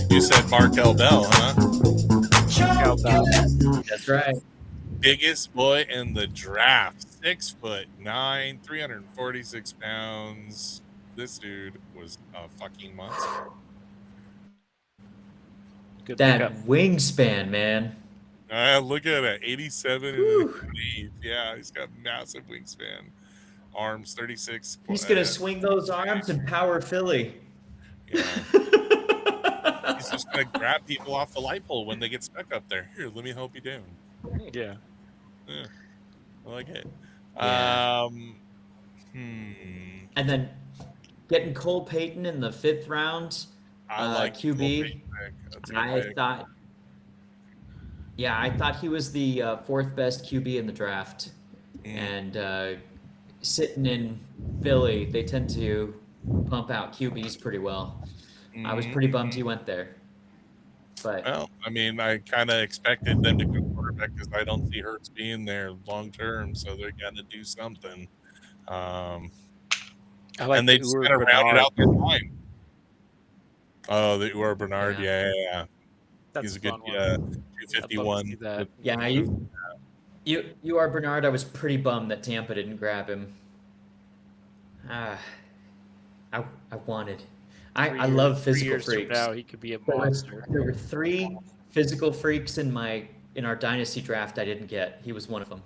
You said Markel Bell, huh? That's right. Biggest boy in the draft. 6'9", 346 pounds. This dude was a fucking monster. Good That pickup. wingspan, man. Look at it. 87 and 8. Yeah, he's got massive wingspan. Arms 36. He's going to swing those arms and power Philly. Yeah. He's just going to grab people off the light pole when they get stuck up there. Here, let me help you down. Yeah. Yeah, I like it. Yeah. And then getting Cole Payton in the 5th round, I like QB. pick. That's a good pick. I thought he was the fourth best QB in the draft, Mm. and sitting in Philly, they tend to pump out QBs pretty well. I was pretty bummed he went there, but Well, I mean, I kind of expected them to go quarterback because I don't see Hurts being there long term, so they're gonna do something. I like And they the just Uwe kind of rounded Bernard. out their line. Oh, the Uwe Bernard, Yeah. yeah. That's He's a a good fun one. yeah, I'd love to 251. see that. yeah, you are Bernard. I was pretty bummed that Tampa didn't grab him. I wanted. I love physical 3 years from freaks. now, he could be a There were, monster. there were 3 physical freaks in our dynasty draft I didn't get. He was one of them.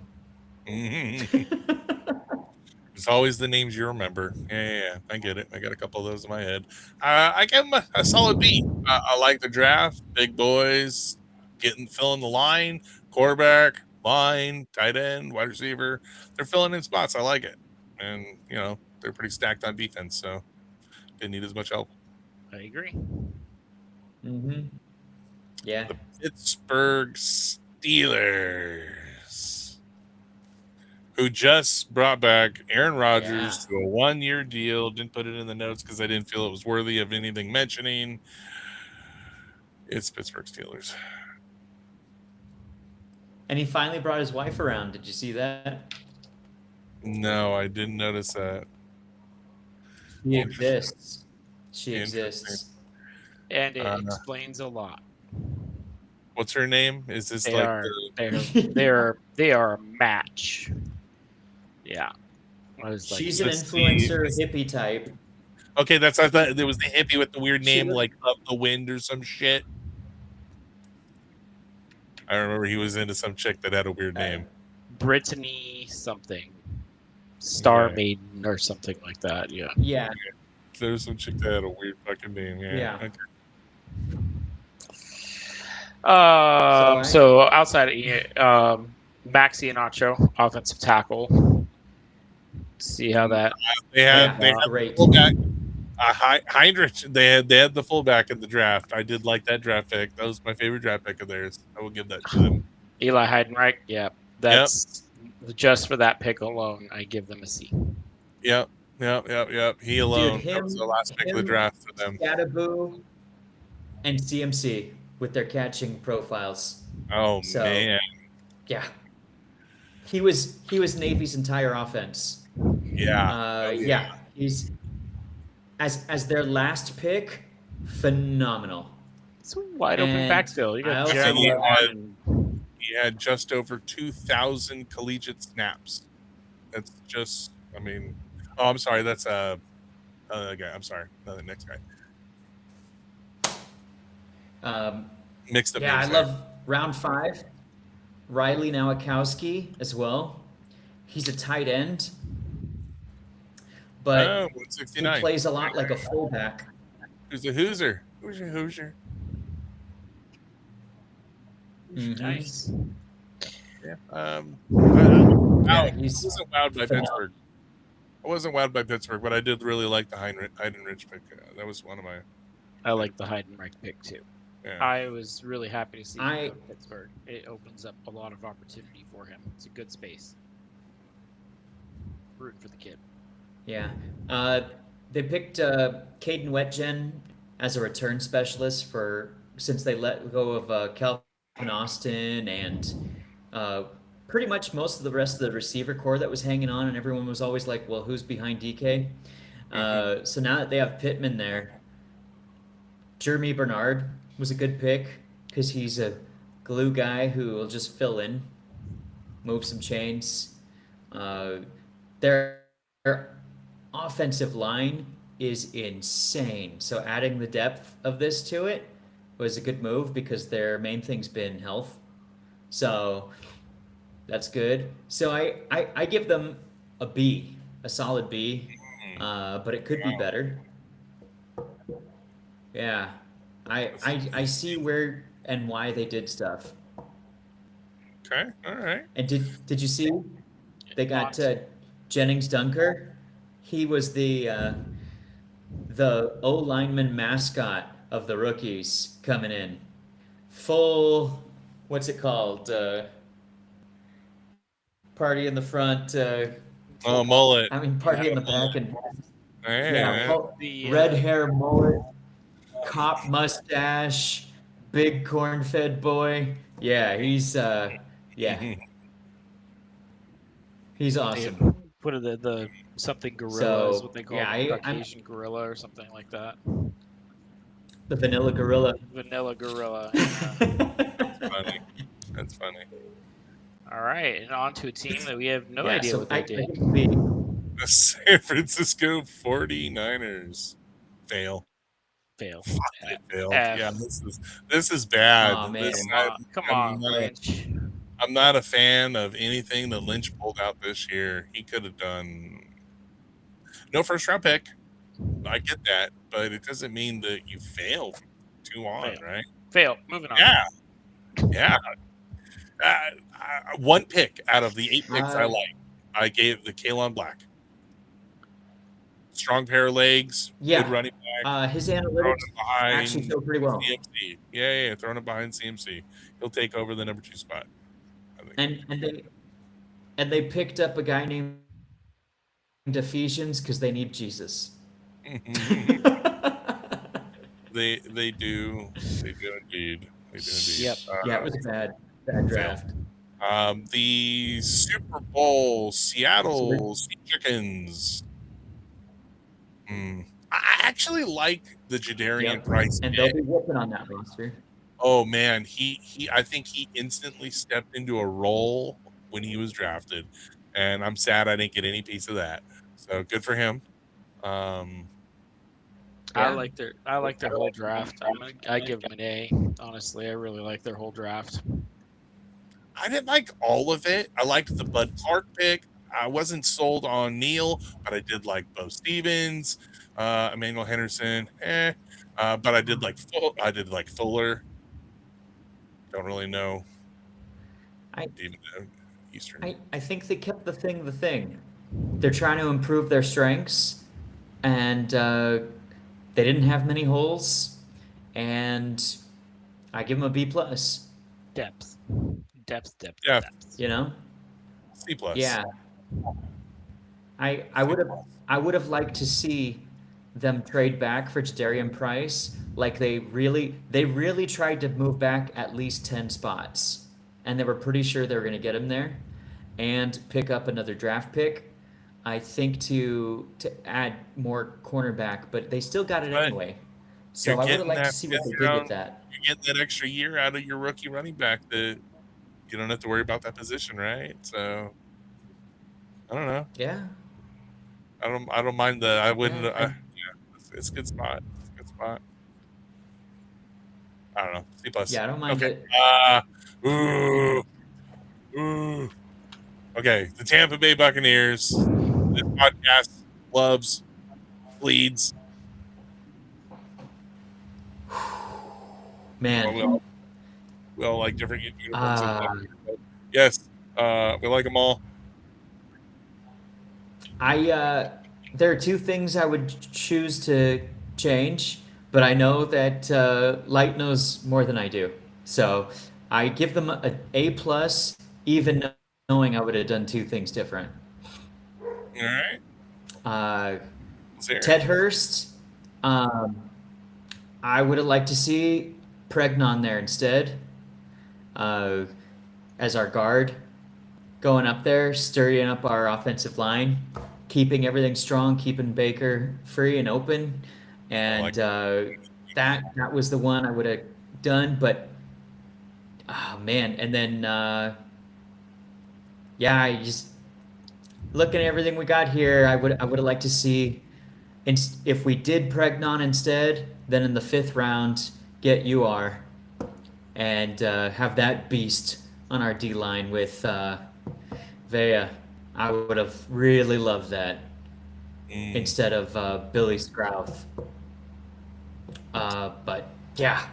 It's always the names you remember. Yeah, I get it. I got a couple of those in my head. I give him a solid B. I like the draft. Big boys filling the line, quarterback, line, tight end, wide receiver. They're filling in spots. I like it. And, they're pretty stacked on defense, so didn't need as much help. I agree. Mm-hmm. Yeah. The Pittsburgh Steelers, who just brought back Aaron Rodgers to a 1-year deal. Didn't put it in the notes because I didn't feel it was worthy of anything mentioning. It's Pittsburgh Steelers. And he finally brought his wife around. Did you see that? No, I didn't notice that. She exists. She Interesting. exists. And it explains a lot. What's her name? Is this They like are the, they are a match. Yeah. I was like, She's an let's influencer hippie type. Okay, I thought there was the hippie with the weird name, was- like Of the Wind or some shit. I remember he was into some chick that had a weird name. Brittany something. Star Yeah. Maiden or something like that. Yeah. Yeah. There was some chick that had a weird fucking name. Yeah. Yeah. Okay. So outside of Maxi Anacho, offensive tackle. See how that. They had great. the fullback. Heinrich. They had the fullback in the draft. I did like that draft pick. That was my favorite draft pick of theirs. I will give that to them. Eli Heidenreich. Yeah. That's just for that pick alone. I give them a C. Yep. He alone. Dude, that was the last pick of the draft for them. Scatterboo and CMC with their catching profiles. Oh So- man. Yeah. He was Navy's entire offense. Yeah. Yeah. He's as their last pick, phenomenal. It's a wide open And backfield. You I got also Jeremy love- Martin. He had just over 2,000 collegiate snaps. That's just, I'm sorry. That's another guy. I'm sorry. Another next guy. Mixed up. Yeah, I names there. love round 5. Riley Nowakowski as well. He's a tight end, but he 169. plays a lot like a fullback. Who's a Hoosier? Who's your Hoosier? Mhm. Nice. Yeah. Yeah, I he's wasn't wowed by phenomenal. Pittsburgh. I wasn't wowed by Pittsburgh, but I did really like the Heidenreich pick. That was one of my. I like the Heidenreich pick too. Yeah. I was really happy to see him I- go to Pittsburgh. It opens up a lot of opportunity for him. It's a good space. Rooting for the kid. Yeah. They picked Caden Wetjen as a return specialist since they let go of Calvin Austin and pretty much most of the rest of the receiver core that was hanging on, and everyone was always like, well, who's behind DK? So now that they have Pittman there, Jeremy Bernard was a good pick because he's a glue guy who will just fill in, move some chains. Their offensive line is insane. So adding the depth of this to it was a good move because their main thing's been health. So that's good. So I give them a B, a solid B, but it could be better. Yeah, I see where and why they did stuff. Okay. All right. And did you see they got Jennings Dunker? He was the O lineman mascot of the rookies coming in. Full, what's it called? Party in the front. Oh, mullet. I mean, party in the back, and Yeah. red hair, mullet, cop mustache, big corn-fed boy. Yeah, he's he's awesome. What are the something gorilla So, is what they call yeah, it, I'm Caucasian gorilla or something like that. the vanilla gorilla. Vanilla gorilla. Yeah. Funny. That's funny. All right, and on to a team that we have no Yeah, idea so what they did. The San Francisco 49ers fail. Fail. They failed. F. Yeah, this is bad. Aw, man. This- Come I'm on, not- Lynch. I'm not a fan of anything that Lynch pulled out this year. He could have done no first round pick. I get that, but it doesn't mean that you fail from 2 on, Fail. right? Fail. Moving on. Yeah. One pick out of the 8 picks I like. I gave the Kalon Black. Strong pair of legs. Yeah. Good running back. His Throwing analytics him behind actually show pretty well. CMC. Yeah, throwing him behind CMC. He'll take over the number 2 spot. I think. And they picked up a guy named Ephesians because they need Jesus. They do indeed. They do indeed. Yep. Yeah, it was a bad draft. The Super Bowl Seattle Chickens. I actually like the Jadarian Price And pick. they'll be whooping on that roster. Oh man, I think he instantly stepped into a role when he was drafted, and I'm sad I didn't get any piece of that. So good for him. I Yeah. like their whole draft. I give them an A. Honestly, I really like their whole draft. I didn't like all of it. I liked the Bud Clark pick. I wasn't sold on Neal, but I did like Bo Stevens, Emmanuel Henderson. But I did like Fuller. Don't really know. Even know Eastern. I think they kept the thing. They're trying to improve their strengths, and they didn't have many holes, and I give them a B plus. Depth. Yeah. Depth. You know? C plus. Yeah. I would have liked to see them trade back for Jadarian Price. Like they really tried to move back at least 10 spots, and they were pretty sure they were going to get him there, and pick up another draft pick. I think to add more cornerback, but they still got it Right. anyway. So You're I would have getting liked to that see what they fifth did round- with that. You're getting that extra year out of your rookie running back that you don't have to worry about that position, right? So I don't know. Yeah. I don't mind the. I wouldn't. Yeah, It's a good spot. It's a good spot. I don't know. C plus. Yeah, I don't mind Okay. it. Ooh. Okay, the Tampa Bay Buccaneers. This podcast loves, bleeds. Man. We all like different uniforms. Uh, Yes, we like them all. There are 2 things I would choose to change, but I know that Light knows more than I do. So I give them an A plus, even knowing I would have done 2 things different. All right. Sarah. Ted Hurst, I would have liked to see Pregnon there instead, as our guard, going up there, stirring up our offensive line, keeping everything strong, keeping Baker free and open, and that was the one I would have done. But oh man, and then I just looking at everything we got here, I would have liked to see, if we did Pregnon instead, then in the 5th round get UR and have that beast on our D line with Vea. I would have really loved that instead of Billy Scrouth. But yeah,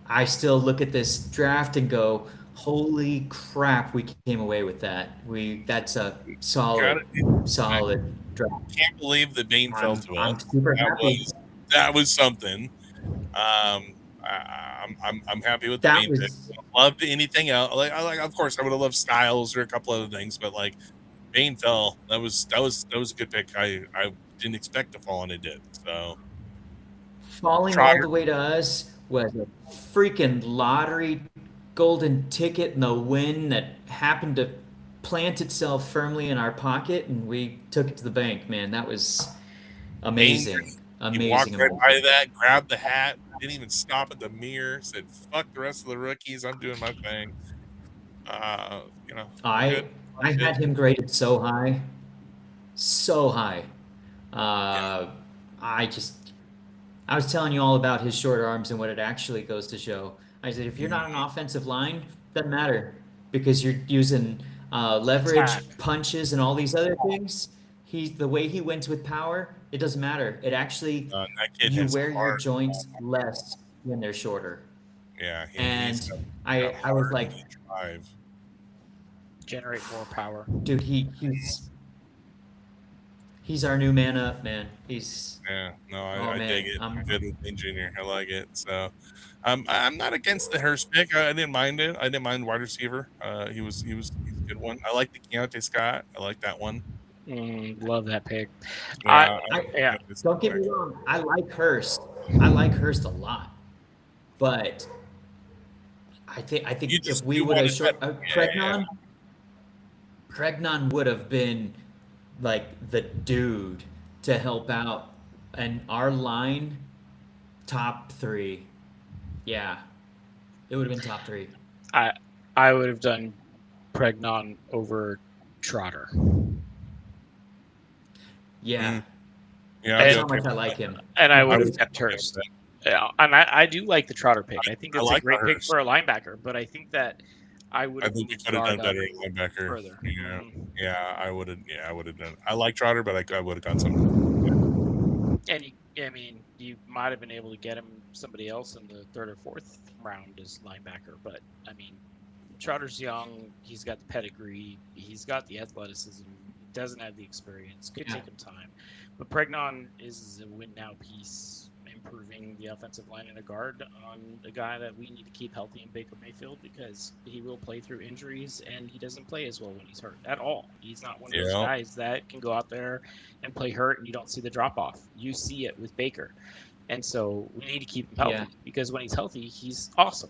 I still look at this draft and go, holy crap, we came away with that. That's a solid draft. Can't believe that Bain fell to I'm us. super happy. That was something. I'm happy with the That main pick. was Loved anything else. Of course, I would have loved Styles or a couple other things, but like Bane fell. That was a good pick. I didn't expect to fall, and it did. So falling all Trotter, the way to us was a freaking lottery golden ticket in the wind that happened to plant itself firmly in our pocket, and we took it to the bank. Man, that was Bane, amazing, he walked amazing, right by amazing. that, grabbed the hat, didn't even stop at the mirror, said, "Fuck the rest of the rookies. I'm doing my thing." You know, I good. I Good. had him graded so high, so high. Yeah. Uh, I was telling you all about his short arms and what it actually goes to show. I said, if you're not an Mhm. offensive line, doesn't matter because you're using Attack. leverage, punches, and all these other things. The way he wins with power, it doesn't matter. It actually That kid you has wear your heart. joints less when they're shorter. Yeah, he's And got I was heart like, and drive. Generate more power. dude, he's our new man up, man. Yeah, no, Oh I dig man, it. I'm good with Lane Jr. I like it. So, I'm not against the Hurst pick. I didn't mind it. I didn't mind wide receiver. He's a good one. I like the Keontae Scott. I like that one. Love that pick. Yeah, Yeah. don't get me wrong. I like Hurst. I like Hurst a lot, but I think if we you would have wanted short that. Yeah. Pregnon would have been like the dude to help out, and our line top three. Yeah, it would have been top three. I would have done Pregnon over Trotter. Yeah, Yeah, that's And- how much I like him. And I would would have kept have Hurst. Yeah, and I do like the Trotter pick. I think I it's like a great pick Hurst. for a linebacker, but I think that I would I have think we moved could have done Guard better up at linebacker. further. Yeah, Mhm. yeah, I would have. Yeah, I would have done. I like Trotter, but I would have gone something. And you might have been able to get him somebody else in the third or fourth round as linebacker, but I mean, Trotter's young. He's got the pedigree. He's got the athleticism. Doesn't have the experience. Could Yeah. take him time, but Pregnon is a win now piece, improving the offensive line and a guard on a guy that we need to keep healthy in Baker Mayfield because he will play through injuries and he doesn't play as well when he's hurt at all. He's not one of those Yeah. guys that can go out there and play hurt and you don't see the drop off. You see it with Baker. And so we need to keep him healthy Yeah. because when he's healthy, he's awesome.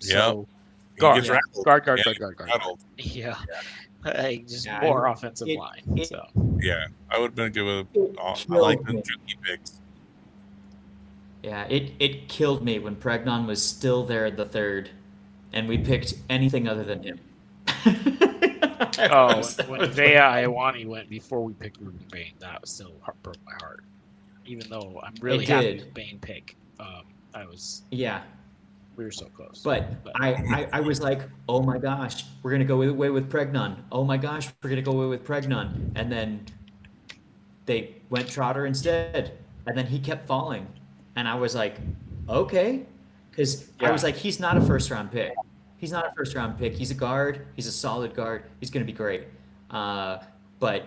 Yeah. So He guard, gets rattled. guard. Yeah, rattled. Yeah. Like, just Yeah, more it- offensive it- line. it- So Yeah, I would have been good with. It I like killed the me. tricky picks. Yeah, it killed me when Pregnon was still there at the third, and we picked anything other than him. oh, when Vea Iwani went before we picked Ruben Bain, that was still broke my heart. Even though I'm really happy did. with Bain pick, Yeah, we were so close. but I was like, oh my gosh, we're gonna go away with Pregnon. Oh my gosh, we're gonna go away with Pregnon, and then they went Trotter instead, and then he kept falling, and I was like, okay, because I was Yeah. like, he's not a first round pick. He's not a first round pick. He's a guard. He's a solid guard. He's gonna be great. But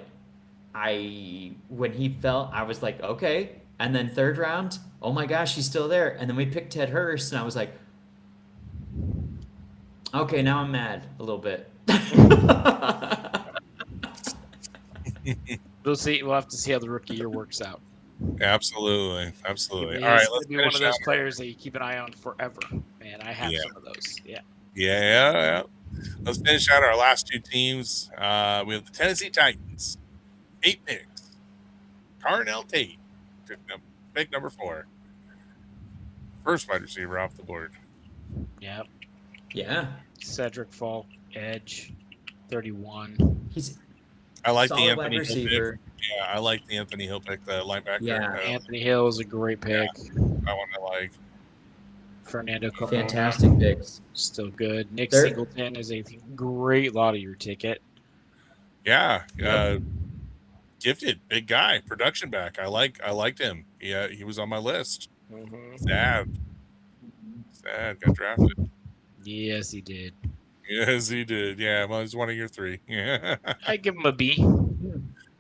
when he fell, I was like, okay. And then third round, oh my gosh, he's still there. And then we picked Ted Hurst, and I was like, okay, now I'm mad a little bit. We'll see. We'll have to see how the rookie year works out. Absolutely, absolutely. He's All right, gonna let's be one of finish those out. players that you keep an eye on forever. Man, I have Yeah. some of those. Yeah. Yeah. Let's finish out our last two teams. We have the Tennessee Titans, 8 picks. Carnell Tate, pick number 4. First wide receiver off the board. Yeah. Yeah, Cedric Falk, edge, 31. he's I like the solid wide Anthony Hill pick. receiver. Yeah, I like the Anthony Hill pick, the linebacker. Yeah. Anthony Hill is a great pick. That one I like. Fernando Carmona, Fantastic picks. still good. Nick They're- Singleton is a great lot of your ticket. Yeah, Yep. gifted, big guy, production back. I liked him. Yeah, he was on my list. Sad, got drafted. Yes, he did. Yes, he did. Yeah, well, he's one of your 3. Yeah, I give him a B.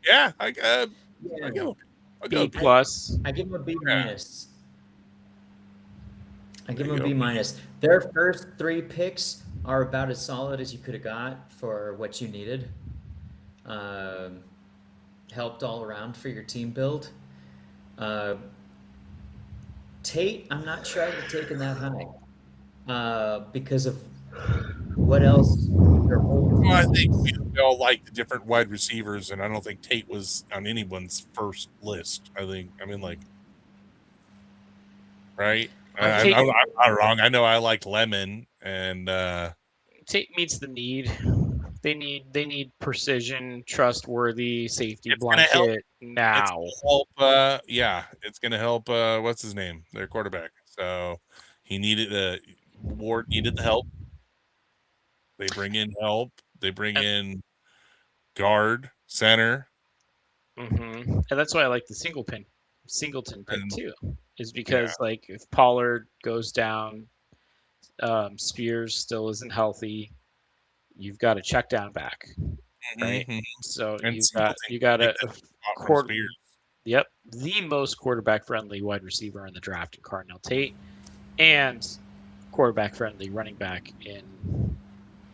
yeah. I'll Yeah, go. B plus. I give him a B Yeah. minus. I give There them a you B go. minus. Their first 3 picks are about as solid as you could have got for what you needed. Um, Helped all around for your team build. Uh, Tate, I'm not sure I'd have taken that high because of what else their whole Well, team I think is. we all like the different wide receivers, and I don't think Tate was on anyone's first list. I mean, like, right? I'm Tate, not wrong. I know I liked Lemon, and Tate meets the need. They need precision, trustworthy safety it's gonna help. blanket It's now. gonna help. Yeah, it's gonna help. What's his name? Their quarterback. So he needed Ward needed the help. They bring in help. They bring And, in guard, center, and that's why I like the Singleton pick and too, is yeah. because like if Pollard goes down, Spears still isn't healthy. You've got a check down back, right? Mhm. So And you've got Singleton you can got take a that spot from quarter. Spears. Yep, the most quarterback friendly wide receiver in the draft in Cardinal Tate, and quarterback friendly running back in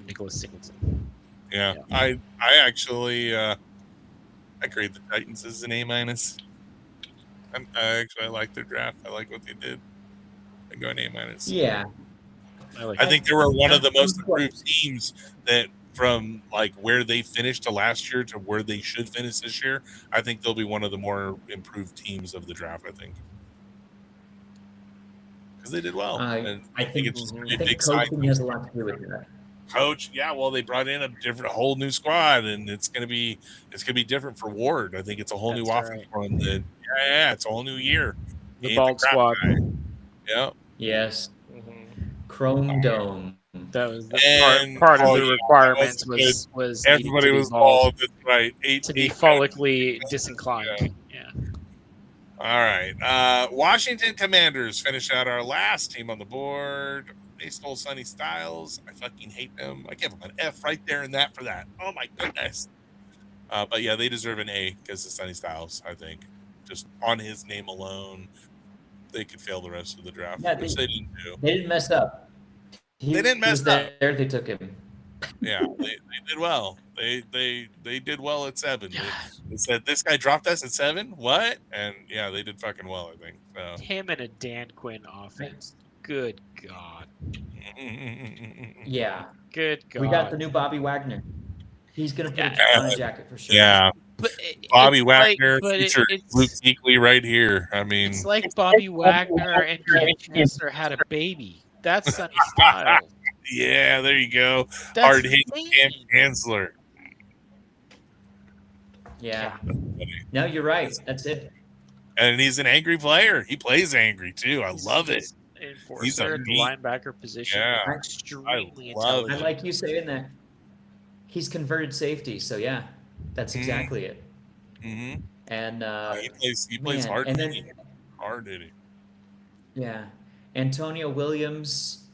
Nicholas Singleton. Yeah, Yeah. I actually I grade the Titans as an A minus. I like their draft. I like what they did. I go an A minus. Yeah. like I think they were one of the most That's improved teams that from like where they finished to last year to where they should finish this year. I think they'll be one of the more improved teams of the draft. I think because they did well, and I think it's just gonna be I a think big sign. coaching has a lot to do with that. Coach, yeah, well, they brought in a whole new squad, and it's gonna be different for Ward. I think it's a whole new That's offense right. for him. Yeah, it's a whole new year. the He ain't bald crap squad. guy. Yeah, Yes. Mhm. Chrome Dome. That was the and part of oh, the yeah, requirements that was was good. needing Everybody to be was bald, bald. That's right. to be Eight follically disinclined. Yeah. All right. Washington Commanders finish out our last team on the board. They stole Sonny Styles. I fucking hate them. I give them an F right there and that for that. Oh my goodness. But yeah, they deserve an A because of Sonny Styles. I think just on his name alone, they could fail the rest of the draft, Yeah, which they didn't do. They didn't mess up. He They didn't mess was up. there. They took him. Yeah, they did well. They did well at 7. They said this guy dropped us at 7. What? And yeah, they did fucking well. I think so. Him and a Dan Quinn offense. Good God. Yeah. Good God. We got the new Bobby Wagner. He's gonna put Yeah. on a jacket for sure. Yeah, But Bobby it's Wagner, like, but future Luke Kuechly right here. I mean, it's like Bobby Wagner and Cam Chancellor had a baby. That's Sonny Styles. yeah, there you go. That's Hard hitting insane. Cam Chancellor. Yeah. No, you're right. That's it. And he's an angry player. He plays angry too. I love it. He's a Enforcer at the neat- linebacker position. Yeah. Extremely I love I intelligent. like you saying that. He's converted safety, so yeah, that's exactly it. Mm-hmm. And He plays man, hard and then- hitting. Hard hitting. yeah, Antonio Williams,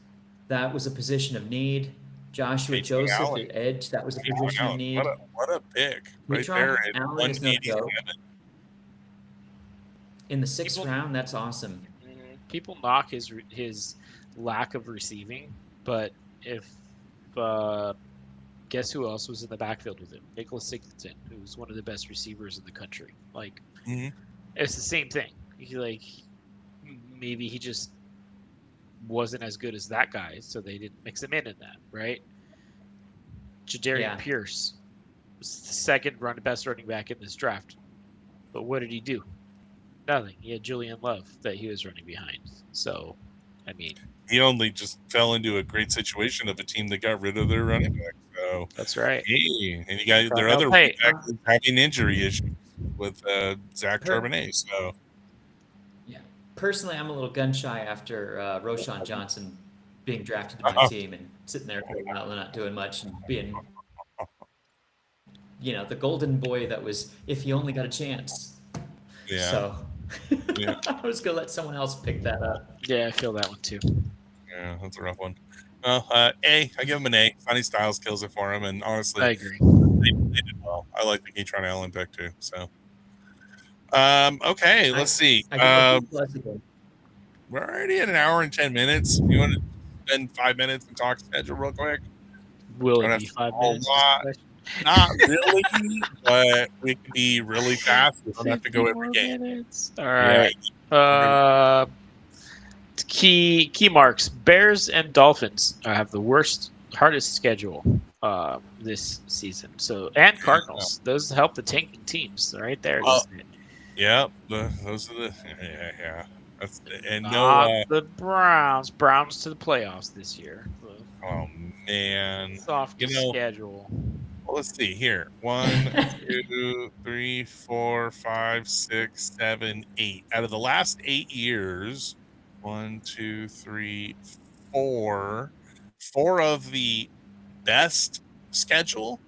that was a position of need. Joshua Hey, Joseph Allen. at edge, that was a Hey, position of Allen, need. what a pick right Detroit there at Allen is no joke. 187. In the 6th People- round, that's awesome. People knock his lack of receiving, but if guess who else was in the backfield with him? Nicholas Singleton, who's one of the best receivers in the country. Like, Mhm. it's the same thing. Maybe he just wasn't as good as that guy, so they didn't mix him in that, right? Jadarian Yeah. Pierce was the second best running back in this draft, but what did he do? Nothing. He had Julian Love that he was running behind. So, I mean, He only just fell into a great situation of a team that got rid of their running back. So, that's right. hey, and you got their Darnell other running Tate. back is having injury issues with Zach Her- Charbonnet. So, Yeah. Personally, I'm a little gun shy after Roshan Johnson being drafted to my team and sitting there for a while and not doing much and being, the golden boy that was if he only got a chance. yeah. So Yeah. I was gonna let someone else pick that up. Yeah, I feel that one too. Yeah, that's a rough one. Well, A. I give him an A. Sonny Styles kills it for him, and honestly, I agree. they did well. I like the Keatron Allen pick too. So, okay, let's see. I give it a B+ again. we're already at an hour and 10 minutes. You want to spend 5 minutes and talk schedule real quick? Will Don't it have be to 5 a whole minutes? lot. Not really, but we can be really fast. We don't have to go 50 every more game. minutes. All Yeah. right. Key marks: Bears and Dolphins have the hardest schedule this season. So and Cardinals. Those help the tanking teams right there. Well, Isn't it? yeah, those are the yeah. That's, and Not no, the Browns. Browns to the playoffs this year. oh man, Soft schedule. Well, let's see here. 1, 2, 3, 4, 5, 6, 7, 8. Out of the last 8 years, 1, 2, 3, 4. 4 of the best schedule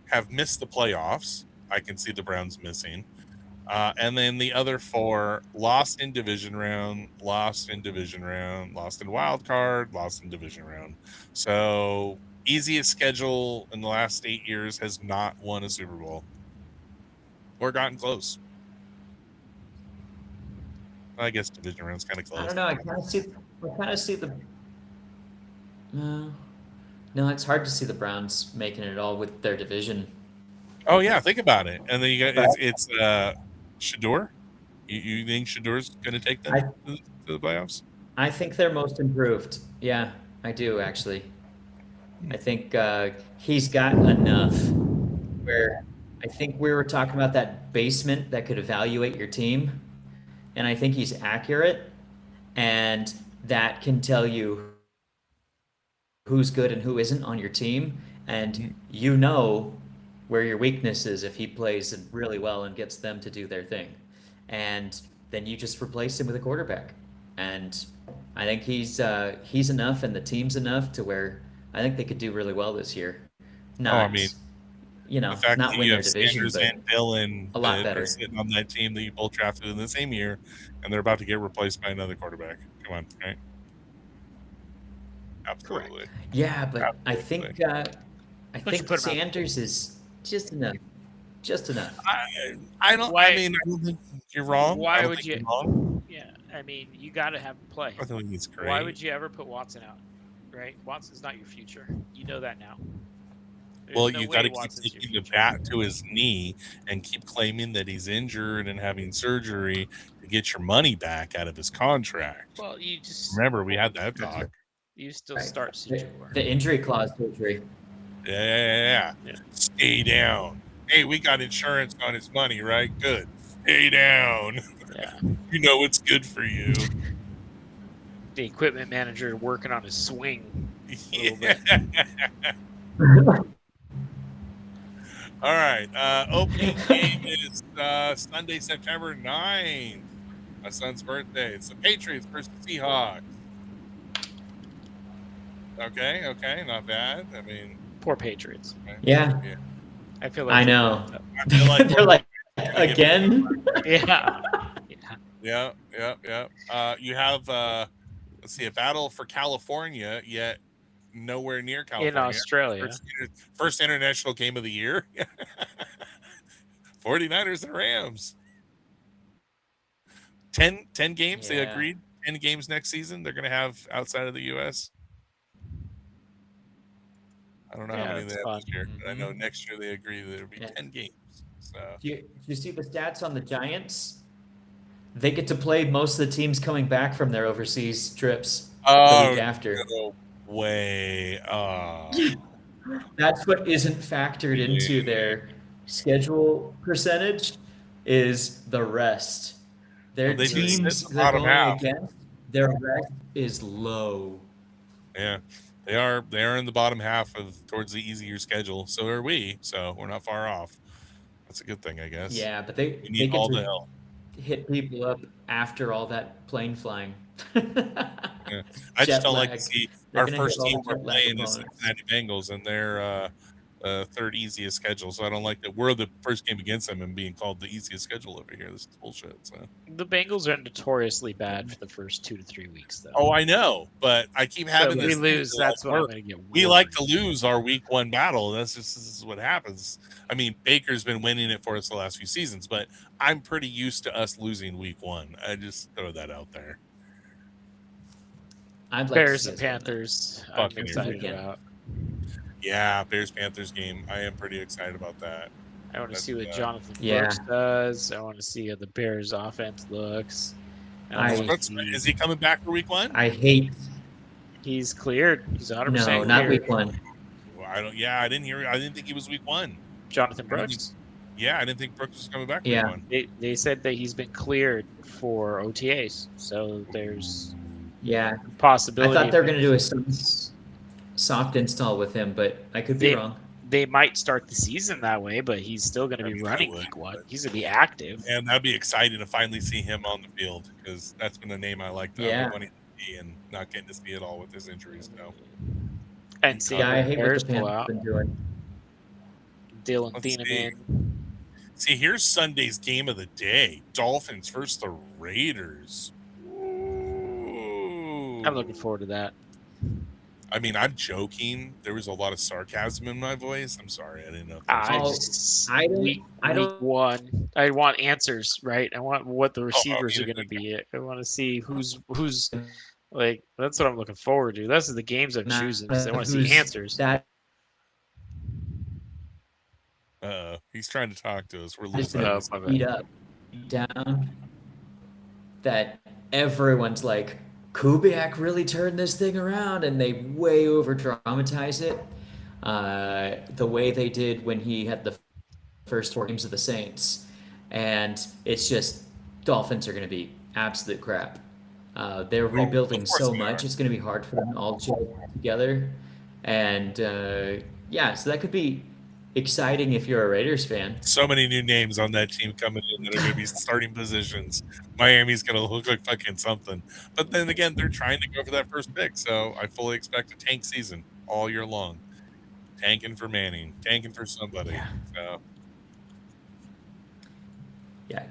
have missed the playoffs. I can see the Browns missing. And then the other 4 lost in division round, lost in wild card, lost in division round. So easiest schedule in the last 8 years has not won a Super Bowl or gotten close. I guess division round's kind of close. I don't know. I kind of see the. No, it's hard to see the Browns making it all with their division. Oh yeah, think about it. And then you got it's Shador. You think Shador's going to take them to the playoffs? I think they're most improved. Yeah, I do actually. I think he's got enough where I think we were talking about that basement that could evaluate your team, and I think he's accurate, and that can tell you who's good and who isn't on your team, and you know where your weakness is if he plays really well and gets them to do their thing. And then you just replace him with a quarterback. And I think he's enough and the team's enough to where I think they could do really well this year. Not, the fact not that win you their have division, Sanders but and Dillon a lot better. sitting on that team that you both drafted in the same year, and they're about to get replaced by another quarterback. Come on, right? Absolutely. Yeah, but Absolutely. I think Sanders is just enough. Just enough. I don't think you're wrong. Why would you? Yeah, I mean, you got to have him play. I think he's great. Why would you ever put Watson out? Right? Watson's not your future. You know that now. Well, you got to keep taking the bat to his knee and keep claiming that he's injured and having surgery to get your money back out of his contract. Well, you just remember we had that talk. You still start CJ. The injury clause surgery. Yeah. Stay down. Hey, we got insurance on his money, right? Good. Stay down. Yeah. You know what's good for you. The equipment manager working on his swing. Yeah. All right. Opening game is Sunday, September 9th. My son's birthday. It's the Patriots versus the Seahawks. Okay. Not bad. I mean, poor Patriots. Okay. Yeah. I feel like I know. I feel like they're like again. Yeah. You have let's see, a battle for California, yet nowhere near California. In Australia. First international game of the year. 49ers and Rams. 10 games. Yeah. They agreed 10 games next season they're going to have outside of the U.S. I don't know how many they have this year, but I know next year they agree that it'll be 10 games. So Do you see the stats on the Giants? They get to play most of the teams coming back from their overseas trips the week after. No way. That's what isn't factored into their schedule percentage is the rest. Their teams they're going against, their rest is low. Yeah. They are in the bottom half of towards the easier schedule. So are we. So we're not far off. That's a good thing, I guess. Yeah, but they need all the help. Hit people up after all that plane flying. Yeah. I just don't like to see our first team we're playing the Cincinnati Bengals and their third easiest schedule. So I don't like that we're the first game against them and being called the easiest schedule over here. This is bullshit. So the Bengals are notoriously bad for the first 2 to 3 weeks, though. Oh, I know, but I keep having this. We lose. That's what I'm going to get. We like to lose our week 1 battle. This is what happens. I mean, Baker's been winning it for us the last few seasons, but I'm pretty used to us losing week 1. I just throw that out there. I'd like Bears to see and us win that. Panthers. I'm Fucking excited weekend. about. Yeah, Bears-Panthers game. I am pretty excited about that. I want to That's, see what Jonathan Yeah. Brooks does. I want to see how the Bears offense looks. And I I- wanna Brooks, see- is he coming back for week 1? I hate. He's cleared. He's 100% No, not cleared. week 1. Well, I don't. Yeah, I didn't hear. I didn't think he was week 1. Jonathan Brooks. Yeah, I didn't think Brooks was coming back for Yeah. week 1. They said that he's been cleared for OTAs. So there's Yeah, a I possibility. thought they were of going to do a soft install with him, but I could be They- wrong. They might start the season that way, but he's still going to be I mean, running they would, week 1. but- He's going to be active. And that'd be exciting to finally see him on the field because that's been a name I like to Yeah. want to see and not getting to see it all with his injuries. So And see Yeah, I how the hate what Bears the pull Panthers out. been doing. Dylan Let's see. Thieneman. see, here's Sunday's game of the day: Dolphins versus the Raiders. Ooh. I'm looking forward to that. I mean, I'm joking. There was a lot of sarcasm in my voice. I'm sorry, I didn't know. If I Oh, just I don't- week I don't- 1. I want answers, right? I want what the receivers yeah, are going to be. I want to see who's like. That's what I'm looking forward to. Those are the games I'm choosing because I want to see Who's answers. That he's trying to talk to us. We're just losing. Oh, him. my bad. beat up, down. That everyone's like, Kubiak really turned this thing around, and they way over dramatize it. The way they did when he had the first 4 games of the Saints, and it's just Dolphins are going to be absolute crap. They're rebuilding of course so they much; are. it's going to be hard for them all to gel together. And yeah, so that could be exciting if you're a Raiders fan. So many new names on that team coming in that are going to be starting positions. Miami's going to look like fucking something. But then again, they're trying to go for that first pick. So I fully expect a tank season all year long. Tanking for Manning, tanking for somebody. Yeah. So Yeah,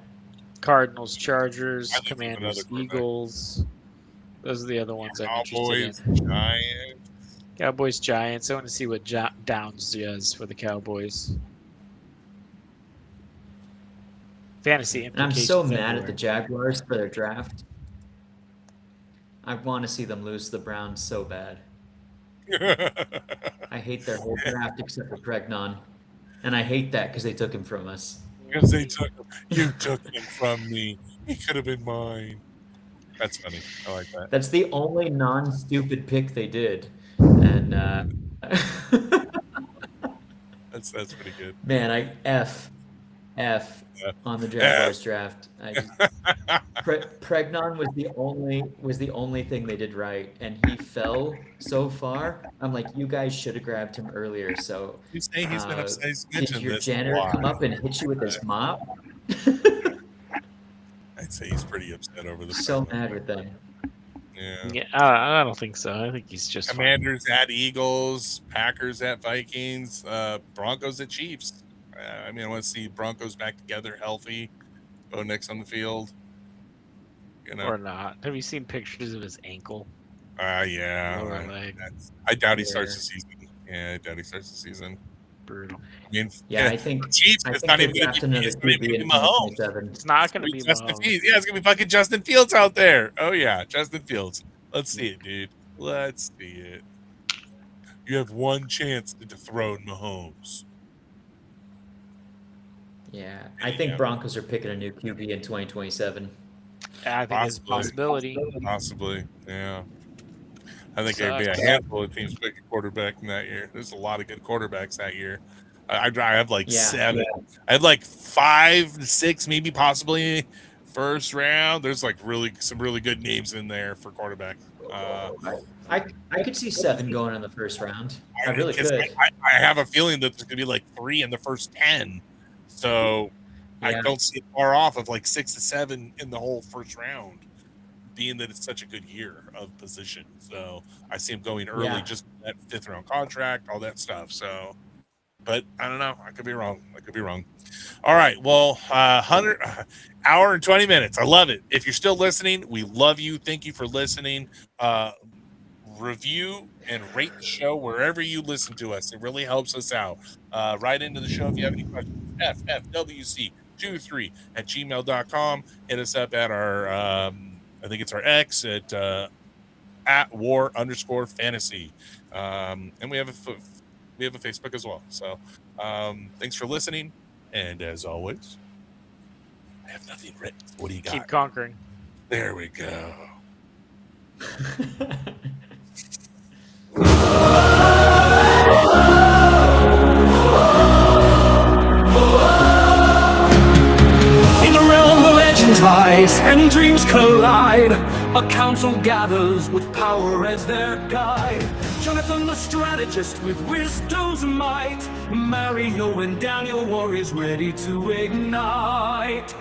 Cardinals, Chargers, I think there's Commanders, another quarterback. Eagles. Those are the other ones I'm Cowboys, interested in. Giants. Cowboys, Giants. I want to see what Downs does for the Cowboys. Fantasy and I'm implications. so mad at everywhere. the Jaguars for their draft. I want to see them lose to the Browns so bad. I hate their whole draft except for Pregnon, and I hate that because they took him from us. Because they took him. You took him from me. He could have been mine. That's funny. I like that. That's the only non-stupid pick they did, and That's pretty good. man, I F on the Jaguars draft. Pregnon was the only thing they did right, and he fell so far. I'm like, you guys should have grabbed him earlier. So You say he's been Uh, upset. He's did mentioned your this janitor a lot. come up and hit you with his mop? I'd say he's pretty upset over the So mad with them. Yeah. Yeah, I don't think so. I think he's just fine. Commanders at Eagles, Packers at Vikings, Broncos at Chiefs. I mean, I want to see Broncos back together, healthy. Bo Nix on the field. You know, or not. Have you seen pictures of his ankle? yeah. Lower leg. I doubt he Yeah. starts the season. Yeah, I doubt he starts the season. Brutal. I mean, Yeah, I think Chiefs. I It's think not they even going draft to be. another It's not even QB going in to be Mahomes. 2027. It's not going to be Justin Mahomes. Fields. Yeah, it's gonna be fucking Justin Fields out there. Oh yeah, Justin Fields. Let's see it, dude. Let's see it. You have one chance to dethrone Mahomes. Yeah, I think Yeah. Broncos are picking a new QB in 2027. I think it's a possibility. Possibly, yeah. I think there'd be a Sucks. handful of teams picking quarterback in that year. There's a lot of good quarterbacks that year. I have like Yeah. 7. I have like 5, 6, maybe possibly first round. There's like some really good names in there for quarterback. I could see 7 going in the first round. I really Because could. I have a feeling that there's going to be like 3 in the first 10. So I Yeah. don't see it far off of like 6 to 7 in the whole first round, being that it's such a good year of position. So I see him going early, Yeah. just that 5th round contract, all that stuff. So, but I don't know. I could be wrong. All right. Well, 100 and 20 minutes. I love it. If you're still listening, we love you. Thank you for listening. Review and rate the show wherever you listen to us. It really helps us out. Write into the show if you have any questions. ffwc23@gmail.com. Hit us up at our, I think it's our X at at war_fantasy. And we have a Facebook as well. So thanks for listening. And as always, I have nothing written. What do you got? Keep conquering. There we go. In the realm the legends rise and dreams collide. A council gathers with power as their guide. Jonathan the strategist with wisdom's might. Mario and Daniel warriors ready to ignite.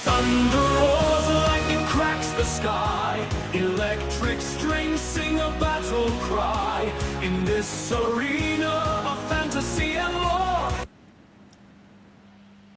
Thunder roars, lightning cracks the sky. Electric strings sing a battle cry. In this arena of fantasy and lore,